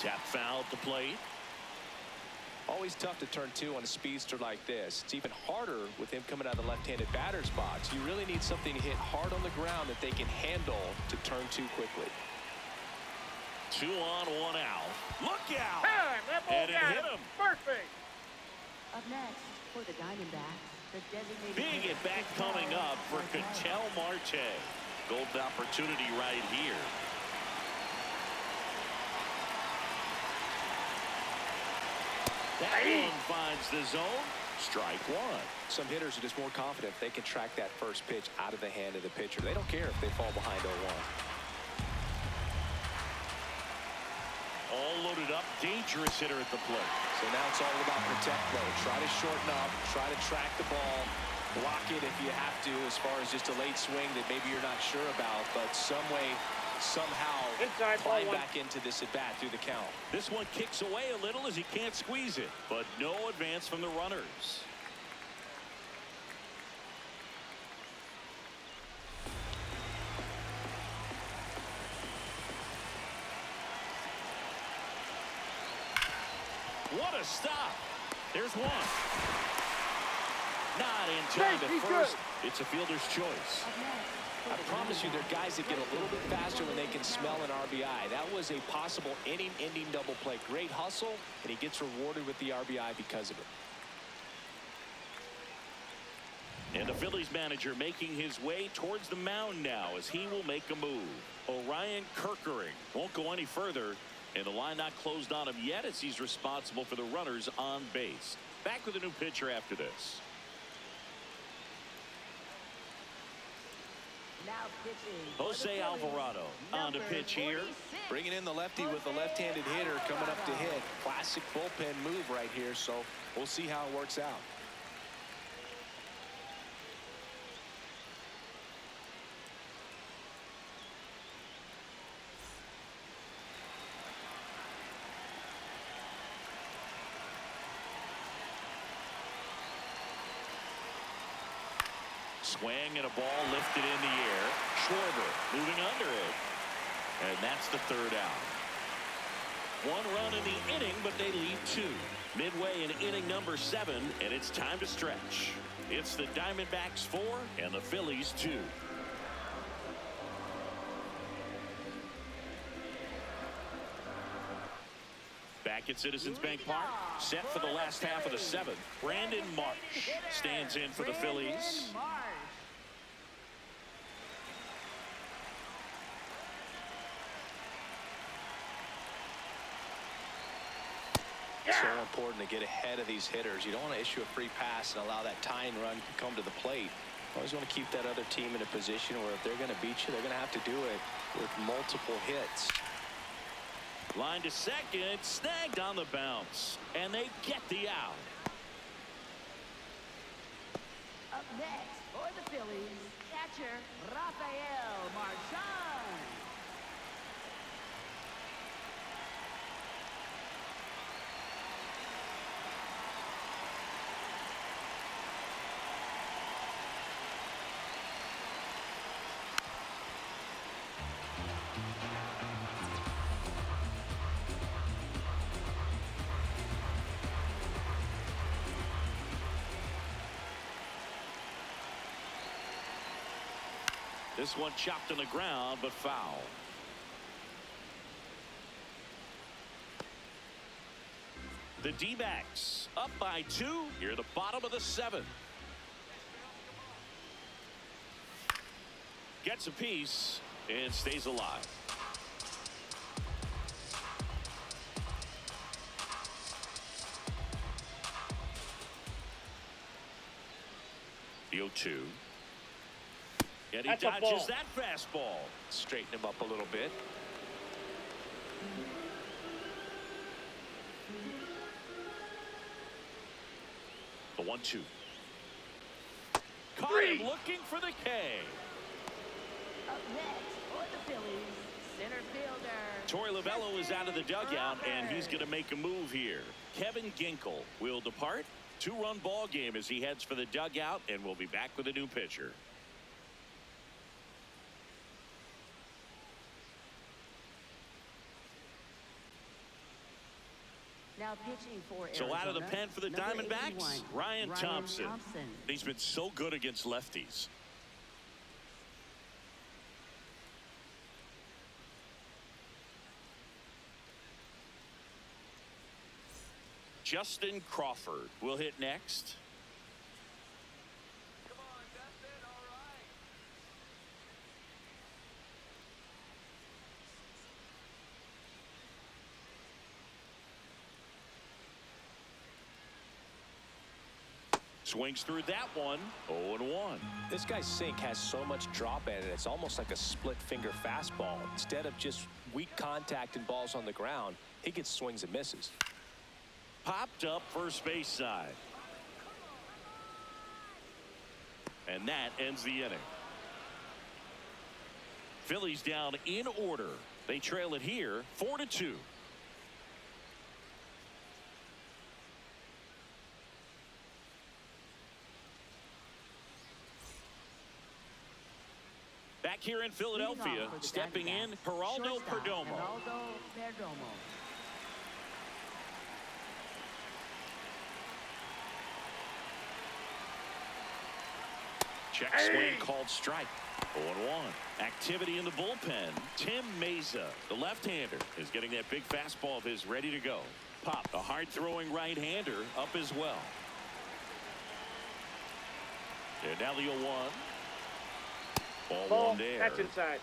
Tap foul at the plate. Always tough to turn 2 on a speedster like this. It's even harder with him coming out of the left-handed batter's box. You really need something to hit hard on the ground that they can handle to turn 2 quickly. 2 on, 1 out. Look out! That ball And it got hit him. him. Perfect. Up next for the Diamondbacks, the designated Big at bat coming up for Ketel Marte. Golden opportunity right here. That one finds the zone. Strike 1. Some hitters are just more confident they can track that first pitch out of the hand of the pitcher. They don't care if they fall behind 0-1. dangerous hitter at the plate. So now it's all about protect mode. Try to shorten up, try to track the ball, block it if you have to, as far as just a late swing that maybe you're not sure about, but some way, somehow climb back into this at bat through the count. This one kicks away a little as he can't squeeze it, but no advance from the runners. What a stop. There's one. Not in time at first. It's a fielder's choice. I promise you, there are guys that get a little bit faster when they can smell an RBI. That was a possible inning-ending double play. Great hustle, and he gets rewarded with the RBI because of it. And the Phillies manager making his way towards the mound now as he will make a move. Orion Kerkering won't go any further, and the line not closed on him yet as he's responsible for the runners on base. Back with a new pitcher after this. Jose Alvarado on to pitch here. Bringing in the lefty with the left-handed hitter coming up to hit. Classic bullpen move right here, so we'll see how it works out. Swing and a ball lifted in the air. Schwarber moving under it. And that's the third out. One run in the inning, but they lead two. Midway in inning number 7, and it's time to stretch. It's the Diamondbacks 4 and the Phillies 2. Back at Citizens Bank Park, set for the last half of the 7th. Brandon Marsh stands in for the Phillies. So important to get ahead of these hitters. You don't want to issue a free pass and allow that tying run to come to the plate. Always want to keep that other team in a position where if they're going to beat you, they're going to have to do it with multiple hits. Line to second, snagged on the bounce, and they get the out. Up next for the Phillies, catcher Rafael Marchand. This one chopped on the ground, but foul. The D-backs up by 2 here at the bottom of the 7th. Gets a piece and stays alive. The 0-2. And he dodges that fastball. Straighten him up a little bit. The 1-2. Caught him looking for the K. Up next for the Phillies, center fielder Torey Lovullo is out of the dugout, and he's going to make a move here. Kevin Ginkel will depart. 2-run ball game as he heads for the dugout, and we'll be back with a new pitcher. now pitching for So Arizona, out of the pen for the number Diamondbacks, 81, Ryan Thompson. He's been so good against lefties. Justin Crawford will hit next. Swings through that one. 0-1. This guy's sink has so much drop in it. It's almost like a split finger fastball. Instead of just weak contact and balls on the ground, he gets swings and misses. Popped up first base side. And that ends the inning. Phillies down in order. They trail it here 4-2. Back here in Philadelphia, stepping in, Geraldo Perdomo. Check swing called strike. 0-1. Activity in the bullpen. Tim Meza, the left-hander, is getting that big fastball of his ready to go. Pop, the hard-throwing right-hander, up as well. And now the 0-1. Ball one there. That's inside.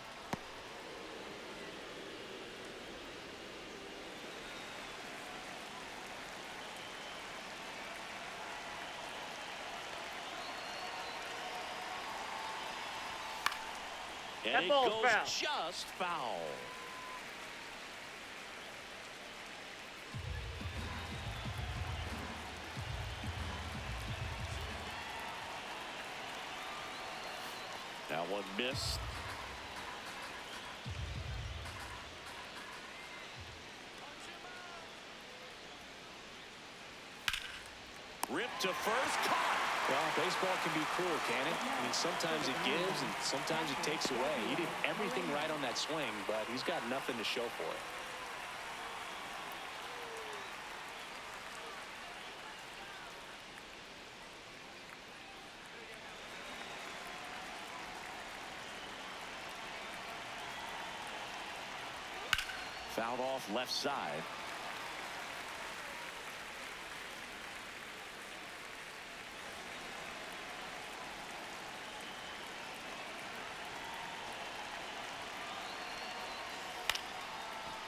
And that it ball's goes foul. just foul. Now one missed. Ripped to first, caught. Well, baseball can be cruel, can it? I mean, sometimes it gives and sometimes it takes away. He did everything right on that swing, but he's got nothing to show for it. Fouled off left side.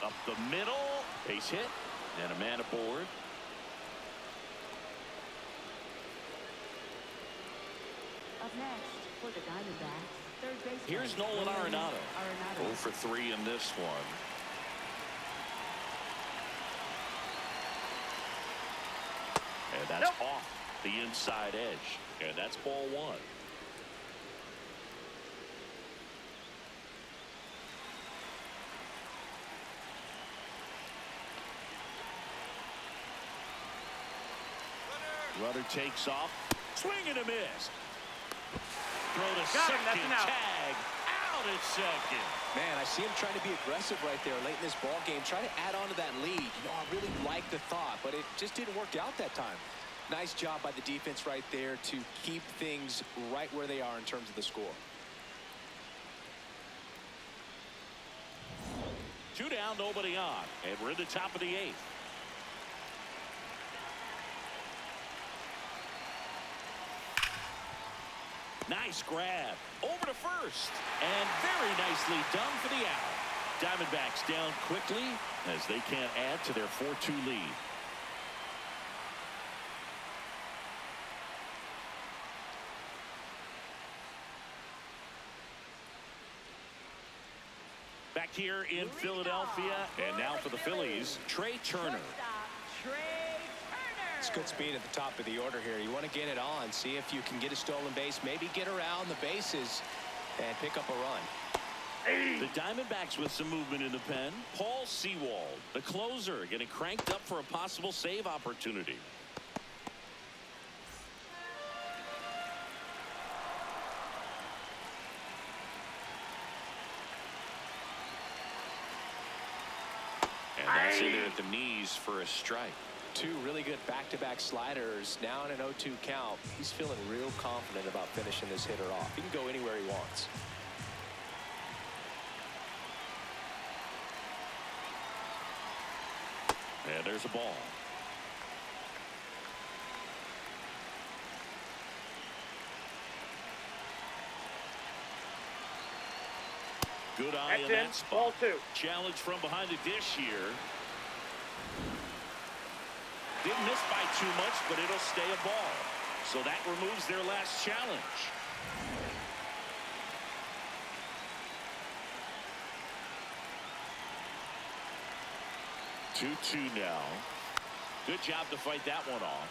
Up the middle, base hit, and a man aboard. Up next for the Diamondbacks, third baseman. Here's Nolan Arenado. 0 for 3 in this one. And that's off the inside edge. And that's ball one. Runner takes off. Swing and a miss. Throw to second. Tag. Out at second. Man, I see him trying to be aggressive right there late in this ball game. Try to add on to that lead. You know, I really like the thought, but it just didn't work out that time. Nice job by the defense right there to keep things right where they are in terms of the score. 2 down, nobody on. And we're in the top of the 8th. Nice grab. Over to first. And very nicely done for the out. Diamondbacks down quickly as they can't add to their 4-2 lead. Back here in Philadelphia, and now for the Phillies, Trey Turner. It's good speed at the top of the order here. You want to get it on, see if you can get a stolen base, maybe get around the bases and pick up a run. The Diamondbacks with some movement in the pen. Paul Sewald, the closer, getting cranked up for a possible save opportunity. And that's in there at the knees for a strike. 2 really good back-to-back sliders. Now in an 0-2 count. He's feeling real confident about finishing this hitter off. He can go anywhere he wants. And there's a ball. Good eye in that spot. Ball 2. Challenge from behind the dish here. Didn't miss by too much, but it'll stay a ball. So that removes their last challenge. 2-2 now. Good job to fight that one off.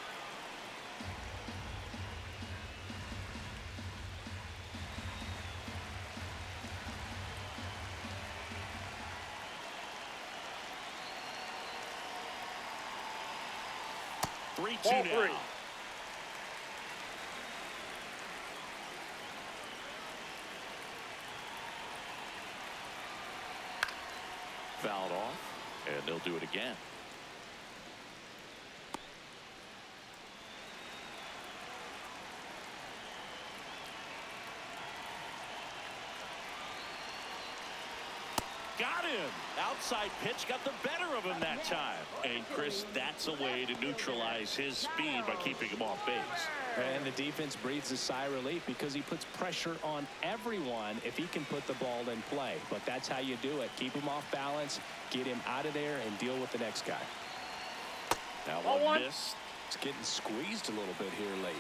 Ball 3-2 now. three. Fouled off, and they'll do it again. Got him. Outside pitch got the better of him that time. And Chris, that's a way to neutralize his speed by keeping him off base. And the defense breathes a sigh of relief because he puts pressure on everyone if he can put the ball in play. But that's how you do it. Keep him off balance, get him out of there, and deal with the next guy. That Ball one one. missed. It's getting squeezed a little bit here late.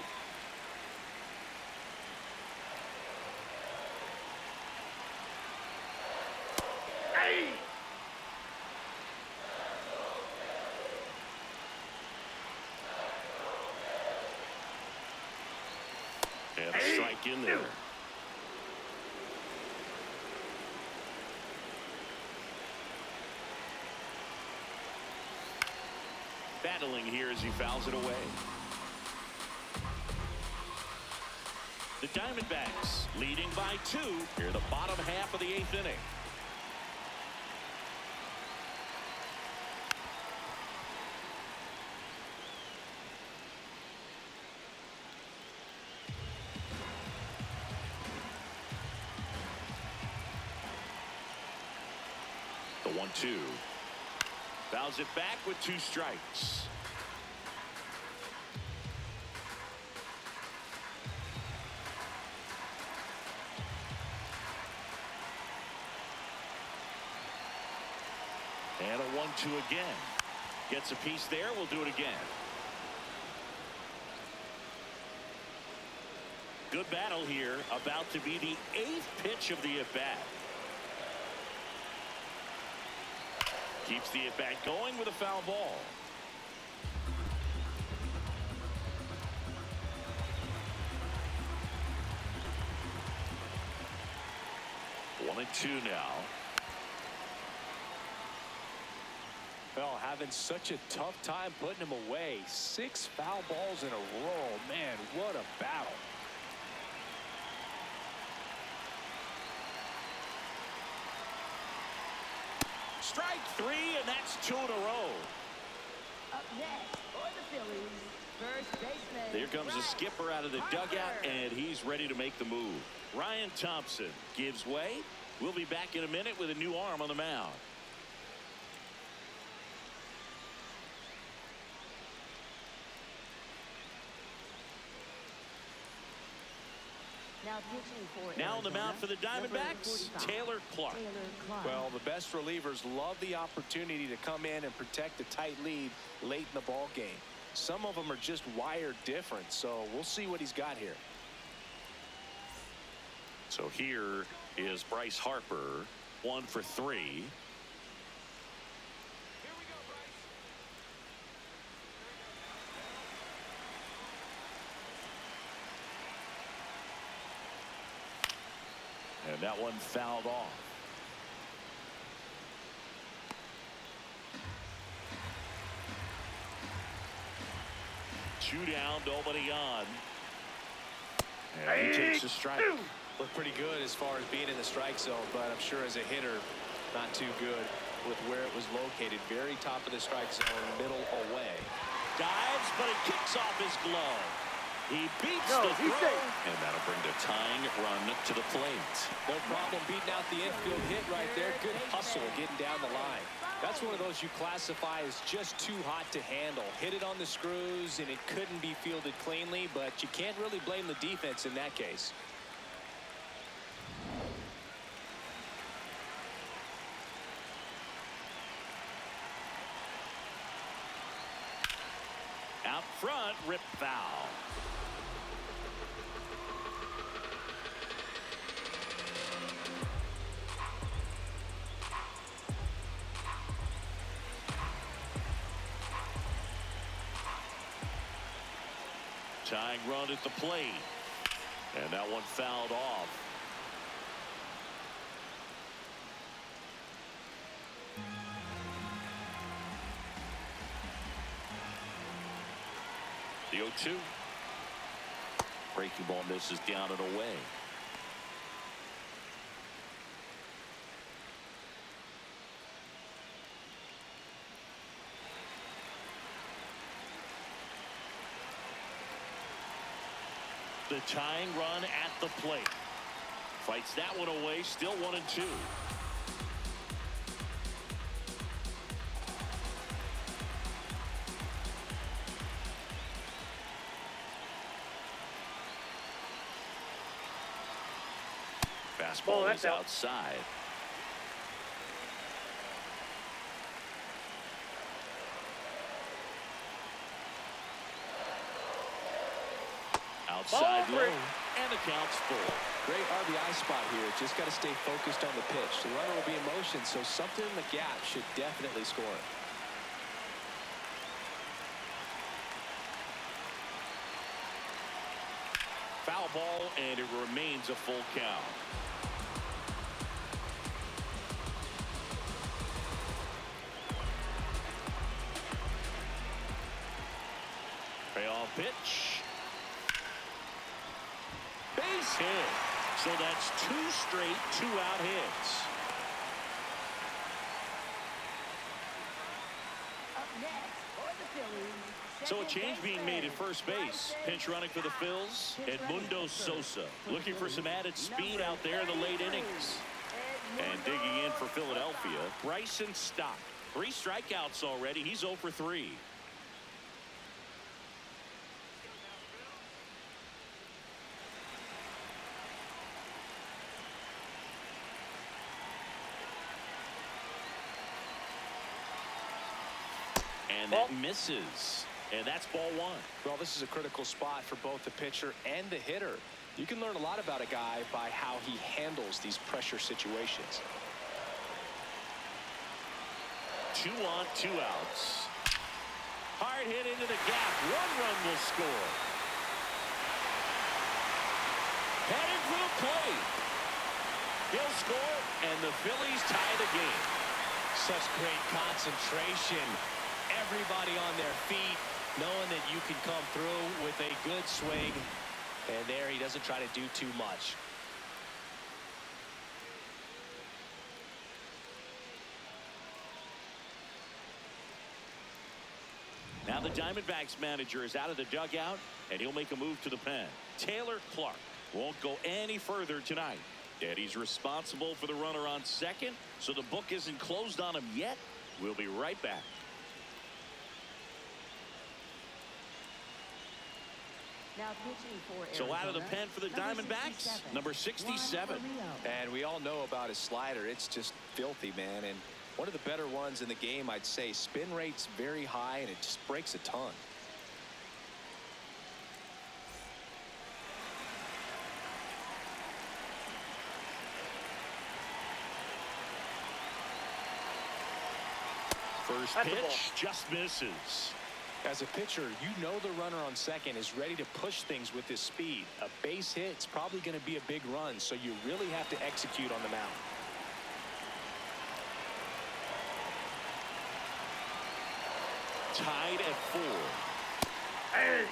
Hey! And a strike in there. Battling here as he fouls it away. The Diamondbacks leading by 2 here the bottom half of the 8th inning. The 1-2. Fouls it back with 2 strikes. And a 1-2 again. Gets a piece there. We'll do it again. Good battle here. About to be the 8th pitch of the at-bat. Keeps the at-bat going with a foul ball. One and 2 now. Well, having such a tough time putting him away. 6 foul balls in a row. Man, what a battle. Strike 3, and that's 2 in a row. Up next for the Phillies, first baseman. There comes the skipper out of the dugout, and he's ready to make the move. Ryan Thompson gives way. We'll be back in a minute with a new arm on the mound. Now on the mound for the Diamondbacks, Taylor Clark. Well, the best relievers love the opportunity to come in and protect a tight lead late in the ball game. Some of them are just wired different, so we'll see what he's got here. So here is Bryce Harper, 1 for 3. And that one fouled off. Two down, nobody on. And he takes a strike. Looked pretty good as far as being in the strike zone, but I'm sure as a hitter, not too good with where it was located. Very top of the strike zone, middle away. Dives, but it kicks off his glove. He beats the throw, and that'll bring the tying run to the plate. No problem beating out the infield hit right there. Good hustle getting down the line. That's one of those you classify as just too hot to handle. Hit it on the screws, and it couldn't be fielded cleanly, but you can't really blame the defense in that case. Out front, rip foul. Tying run at the plate. And that one fouled off. The 0-2. Breaking ball misses down and away. The tying run at the plate. Fights that one away. Still 1-2. Fastball is outside. Outside low, and the count's full. Great RBI spot here. Just got to stay focused on the pitch. The runner will be in motion, so something in the gap should definitely score. Foul ball, and it remains a full count. Payoff pitch. Base hit. So that's 2 straight 2-out hits. Up next for the Phillies. So a change being made at first base. Pinch running for the Phils, Edmundo Sosa. Looking for some added speed out there in the late innings. And digging in for Philadelphia, Bryson Stott. 3 strikeouts already. He's 0 for 3. And that misses. And that's ball 1. Well, this is a critical spot for both the pitcher and the hitter. You can learn a lot about a guy by how he handles these pressure situations. 2 on, 2 outs. Hard hit into the gap. 1 run will score. Headed for the plate. He'll score, and the Phillies tie the game. Such great concentration. Everybody on their feet, knowing that you can come through with a good swing. And there he doesn't try to do too much. Now the Diamondbacks manager is out of the dugout, and he'll make a move to the pen. Taylor Clark won't go any further tonight. And he's responsible for the runner on second, so the book isn't closed on him yet. We'll be right back. Now pitching for So out of the Arizona, pen for the number Diamondbacks, 67, number 67. Juan Barrio. And we all know about his slider. It's just filthy, man. And one of the better ones in the game, I'd say. Spin rate's very high, and it just breaks a ton. First pitch just misses. As a pitcher, you know the runner on second is ready to push things with his speed. A base hit's probably going to be a big run, so you really have to execute on the mound. Tied at 4. Hey!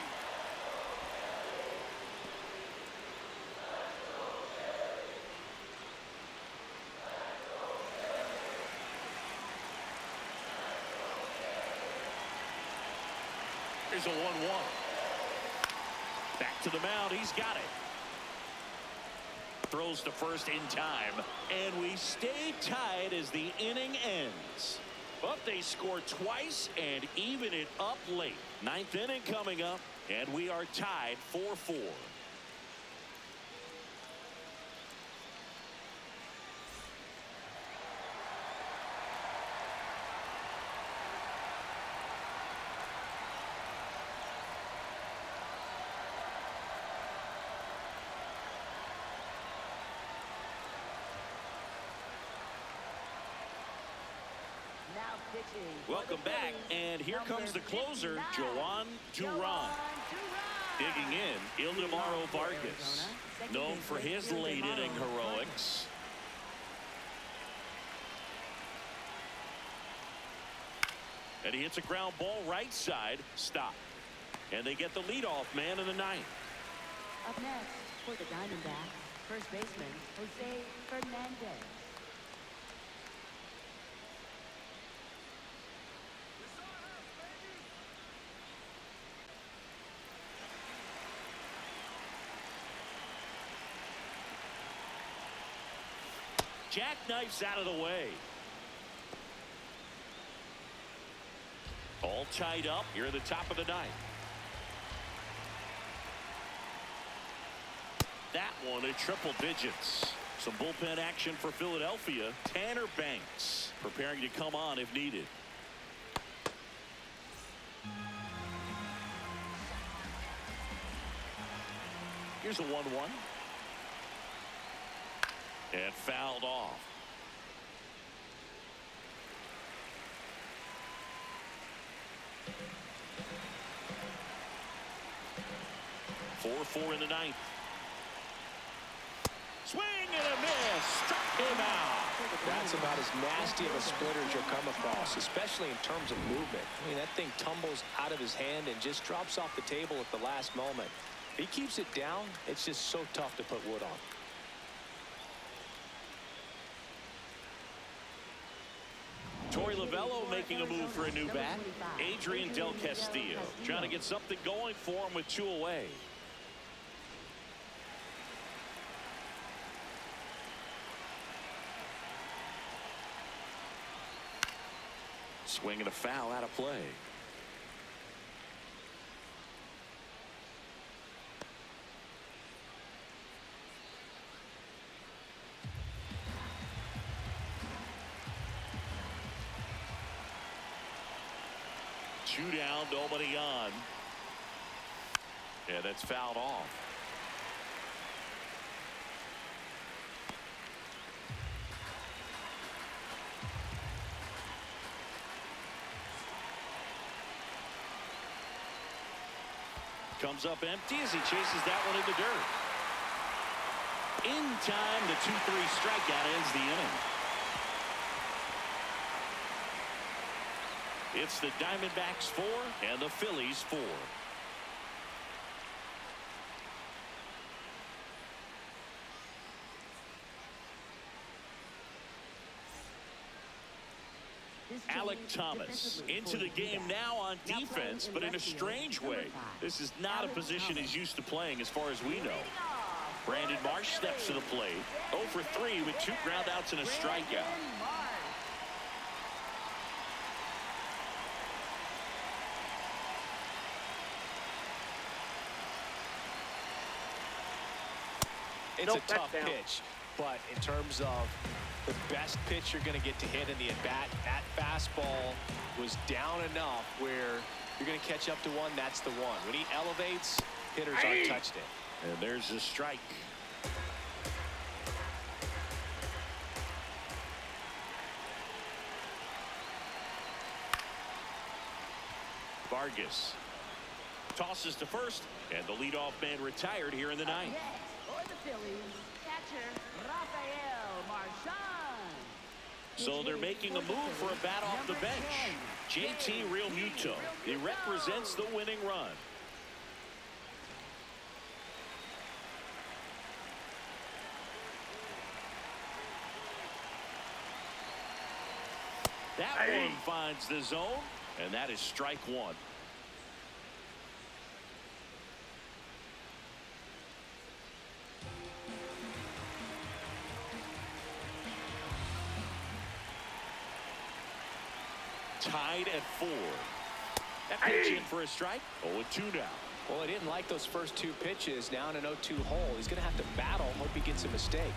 Here's a 1-1. Back to the mound. He's got it. Throws to first in time. And we stay tied as the inning ends. But they score twice and even it up late. 9th inning coming up, and we are tied 4-4. Now pitching for Welcome the back, Phillies, and here number comes the closer, 59, Joan Duran. Duran. Digging in, Ildemaro Vargas, known for his late inning heroics. And he hits a ground ball right side. Stop. And they get the leadoff man in the ninth. Up next for the Diamondbacks, first baseman Jose Fernandez. Jackknifes out of the way. All tied up here at the top of the ninth. That one at triple digits. Some bullpen action for Philadelphia. Tanner Banks preparing to come on if needed. Here's a 1-1. And fouled off. Four in the ninth. Swing and a miss. Struck him out. That's about as nasty of a splitter as you'll come across, especially in terms of movement. I mean, that thing tumbles out of his hand and just drops off the table at the last moment. If he keeps it down, it's just so tough to put wood on. Torey Lovullo making a move for a new bat. Adrian Del Castillo trying to get something going for him with 2 away. Swing and a foul out of play. Two down, nobody on. Yeah, that's fouled off. Comes up empty as he chases that one in the dirt. In time, the 2-3 strikeout ends the inning. It's the Diamondbacks 4 and the Phillies 4. Alec Thomas into the game now on defense, but in a strange way. This is not a position he's used to playing as far as we know. Brandon Marsh steps to the plate. 0 for 3 with 2 groundouts and a strikeout. It's a tough pitch, but in terms of the best pitch you're going to get to hit in the at-bat, that fastball was down enough where you're going to catch up to one. That's the one. When he elevates, hitters aren't touched it. And there's a strike. Vargas tosses to first, and the leadoff man retired here in the ninth. For the Phillies, catcher Rafael Marchand. So they're making a move for a bat off the bench. JT Realmuto. He represents the winning run. That one finds the zone, and that is strike one. Tied at 4. That pitch in for a strike. 0-2 now. Well, he didn't like those first 2 pitches. Now in an 0-2 hole, he's going to have to battle. Hope he gets a mistake.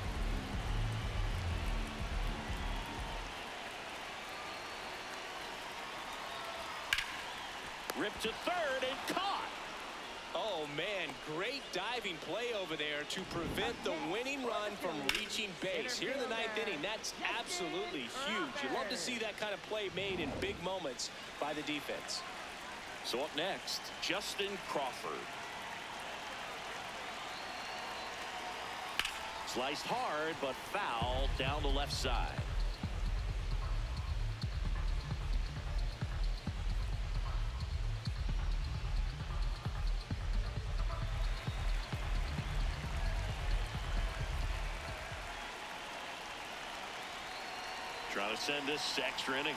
Ripped to third and caught. Oh, man, great diving play over there to prevent the winning run from reaching base. Here in the 9th inning, that's absolutely huge. You love to see that kind of play made in big moments by the defense. So up next, Justin Crawford. Sliced hard, but foul down the left side. Trying to send this to extra innings.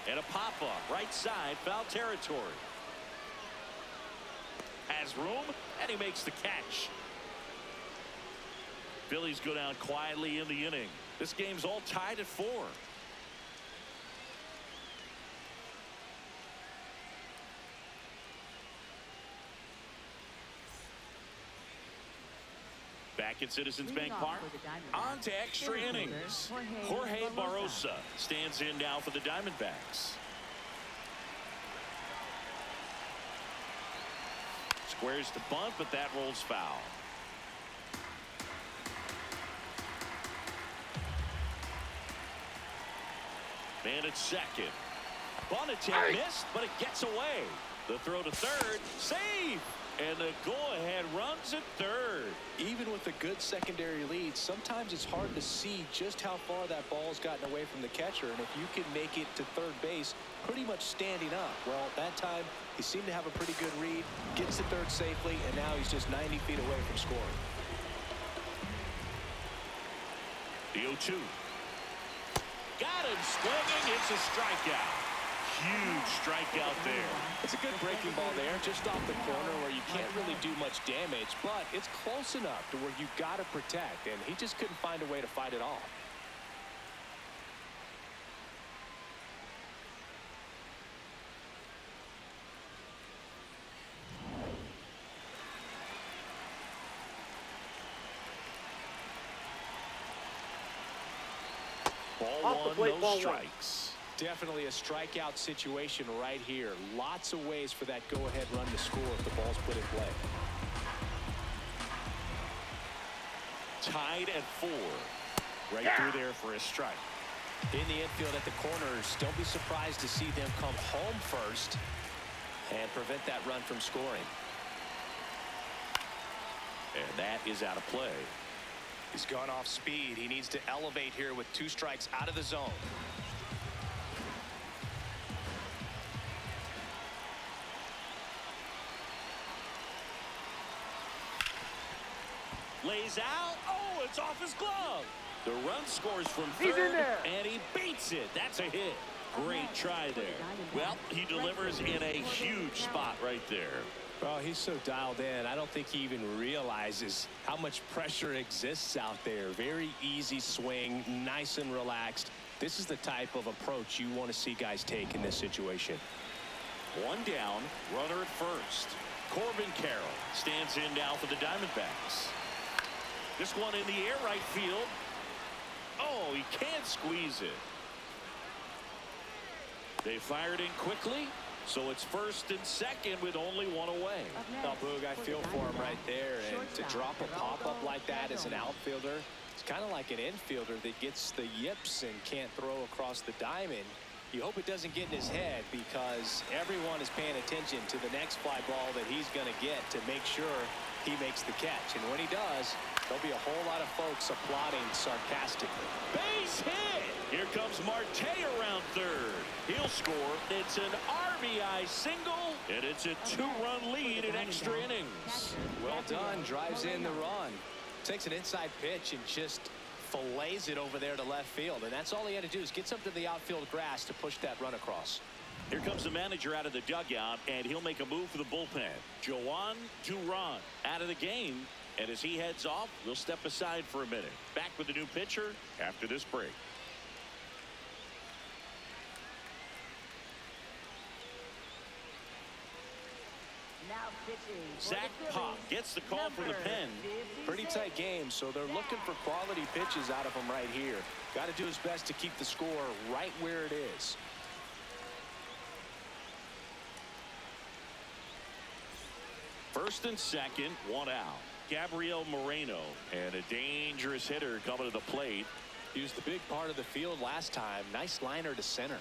And a pop-up right side, foul territory. Has room, and he makes the catch. Phillies go down quietly in the inning. This game's all tied at 4. Back at Citizens Bank Park. On to extra innings. Jorge Barrosa stands in now for the Diamondbacks. Squares the bunt, but that rolls foul. Man at second. Bunt attempt missed, but it gets away. The throw to third. Save! And the go-ahead runs at third. Even with a good secondary lead, sometimes it's hard to see just how far that ball's gotten away from the catcher. And if you can make it to third base pretty much standing up, well, that time he seemed to have a pretty good read, gets to third safely, and now he's just 90 feet away from scoring. The 0-2. Got him swinging. It's a strikeout. Huge strikeout there. It's a good breaking ball there, just off the corner where you can't really do much damage, but it's close enough to where you got to protect, and he just couldn't find a way to fight it off. Ball one, no strikes. Definitely a strikeout situation right here. Lots of ways for that go-ahead run to score if the ball's put in play. Tied at 4. Right through there for a strike. In the infield at the corners, don't be surprised to see them come home first and prevent that run from scoring. And that is out of play. He's gone off speed. He needs to elevate here with 2 strikes out of the zone. Lays out. Oh, it's off his glove. The run scores from third, and he beats it. That's a hit. Great try there. Well, he delivers in a huge spot right there. Well, he's so dialed in. I don't think he even realizes how much pressure exists out there. Very easy swing, nice and relaxed. This is the type of approach you want to see guys take in this situation. 1 down, runner at first. Corbin Carroll stands in now for the Diamondbacks. This one in the air, right field. Oh, he can't squeeze it. They fired in quickly, so it's first and second with only 1 away. Oh, Boog, I feel for him right there. And to drop a pop-up like that as an outfielder, it's kind of like an infielder that gets the yips and can't throw across the diamond. You hope it doesn't get in his head, because everyone is paying attention to the next fly ball that he's going to get to make sure he makes the catch. And when he does, there'll be a whole lot of folks applauding sarcastically. Base hit. Here comes Marte around third. He'll score. It's an RBI single, and it's a 2-run lead in extra innings. Well done. Drives in the run. Takes an inside pitch and just fillets it over there to left field. And that's all he had to do, is get something to the outfield grass to push that run across. Here comes the manager out of the dugout, and he'll make a move for the bullpen. Joan Duran out of the game. And as he heads off, we'll step aside for a minute. Back with the new pitcher after this break. Zach Pop gets the call from the pen. Pretty tight game, so they're looking for quality pitches out of him right here. Got to do his best to keep the score right where it is. First and second, 1 out. Gabriel Moreno, and a dangerous hitter coming to the plate. Used the big part of the field last time. Nice liner to center.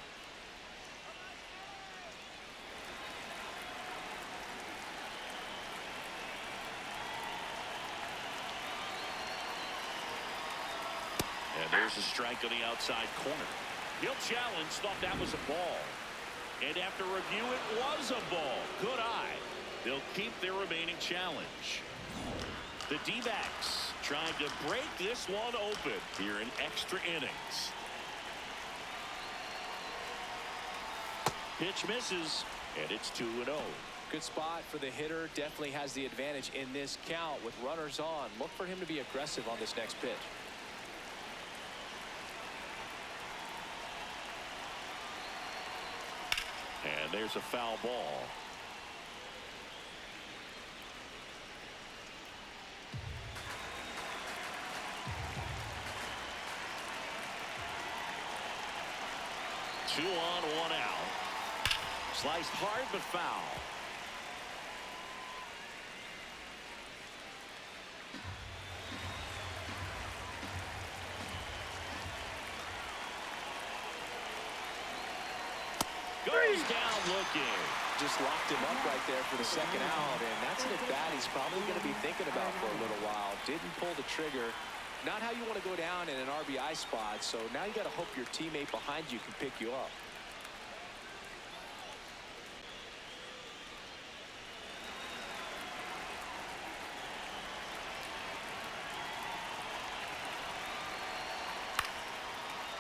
And there's a strike on the outside corner. He'll challenge, thought that was a ball. And after review, it was a ball. Good eye. They'll keep their remaining challenge. The D-backs trying to break this one open here in extra innings. Pitch misses, and it's 2-0. Good spot for the hitter. Definitely has the advantage in this count with runners on. Look for him to be aggressive on this next pitch. And there's a foul ball. Two on, one out. Sliced hard but foul. Goes down looking. Just locked him up right there for the second out, and that's an at-bat he's probably going to be thinking about for a little while. Didn't pull the trigger. Not how you want to go down in an RBI spot, so now you got to hope your teammate behind you can pick you up.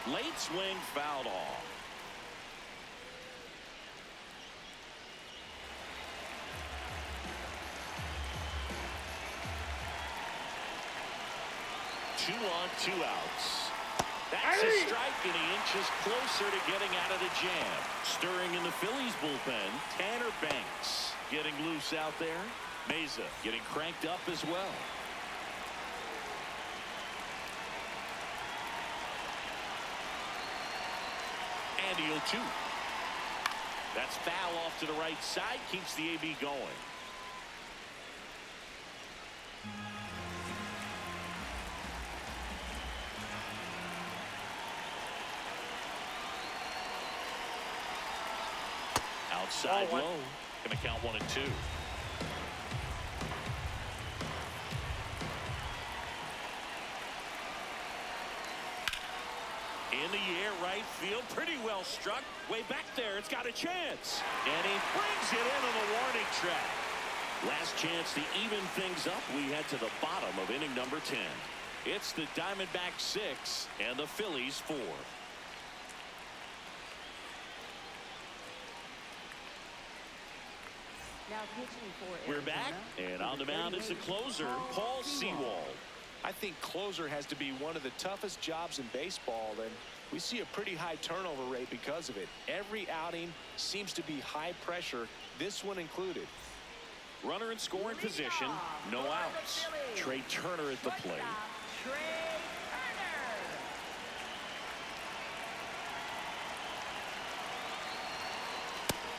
Late swing fouled off. Two on, two outs. That's a strike, and he inches closer to getting out of the jam. Stirring in the Phillies bullpen, Tanner Banks getting loose out there. Meza getting cranked up as well. And the 0-2. That's foul off to the right side, keeps the AB going. Outside low. Going to count 1-2. In the air, right field, pretty well struck. Way back there, it's got a chance. And he brings it in on the warning track. Last chance to even things up. We head to the bottom of inning number 10. It's the Diamondbacks 6 and the Phillies 4. Now pitching for We're back, and on the mound is the closer, Paul Sewald. I think closer has to be one of the toughest jobs in baseball, and we see a pretty high turnover rate because of it. Every outing seems to be high pressure, this one included. Runner in scoring position, no outs. Trey Turner at the plate.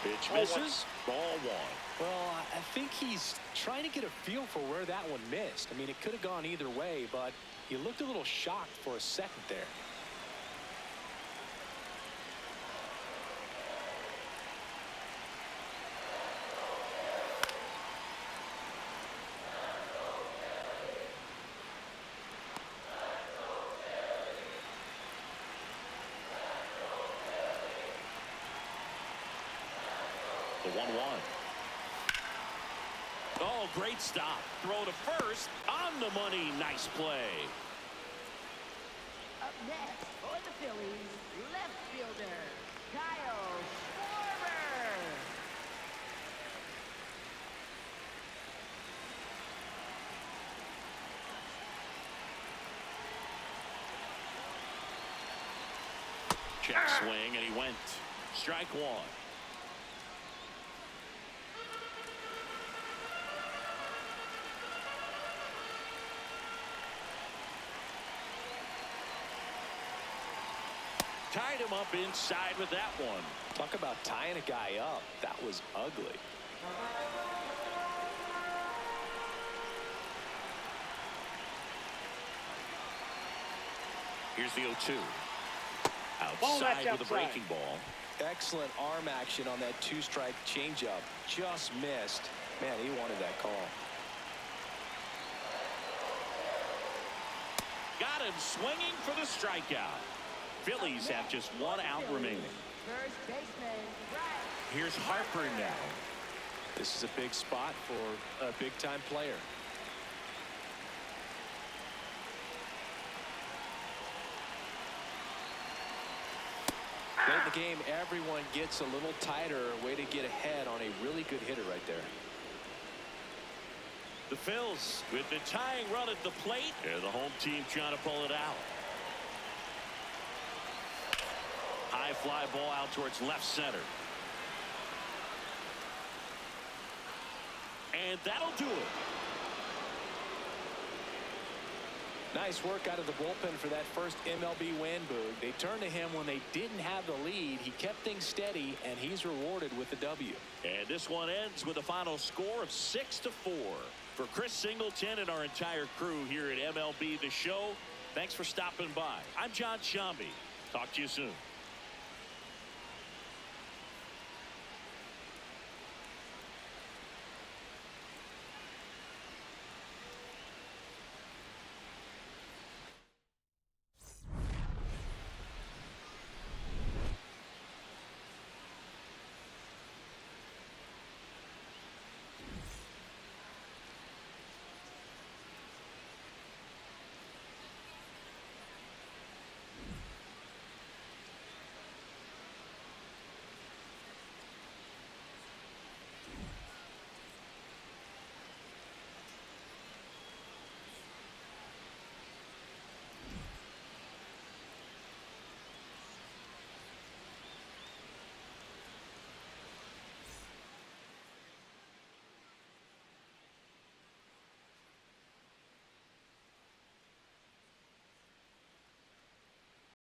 Pitch misses, ball one. Well, I think he's trying to get a feel for where that one missed. I mean, it could have gone either way, but he looked a little shocked for a second there. The 1-1. Oh, great stop. Throw to first. On the money. Nice play. Up next for the Phillies, left fielder, Kyle Schwarber. Check swing, and he went. Strike one. Tied him up inside with that one. Talk about tying a guy up. That was ugly. Here's the 0-2. Ball match Outside with a outside. breaking ball. Excellent arm action on that two-strike changeup. Just missed. Man, he wanted that call. Got him swinging for the strikeout. Phillies have just 1 out remaining. First baseman, right. Here's Harper now. This is a big spot for a big-time player. Late in the game, everyone gets a little tighter. Way to get ahead on a really good hitter right there. The Phils with the tying run at the plate. Yeah, the home team trying to pull it out. High fly ball out towards left center. And that'll do it. Nice work out of the bullpen for that first MLB win, Boog. They turned to him when they didn't have the lead. He kept things steady, and he's rewarded with the W. And this one ends with a final score of 6-4. For Chris Singleton and our entire crew here at MLB The Show, thanks for stopping by. I'm John Shambi. Talk to you soon.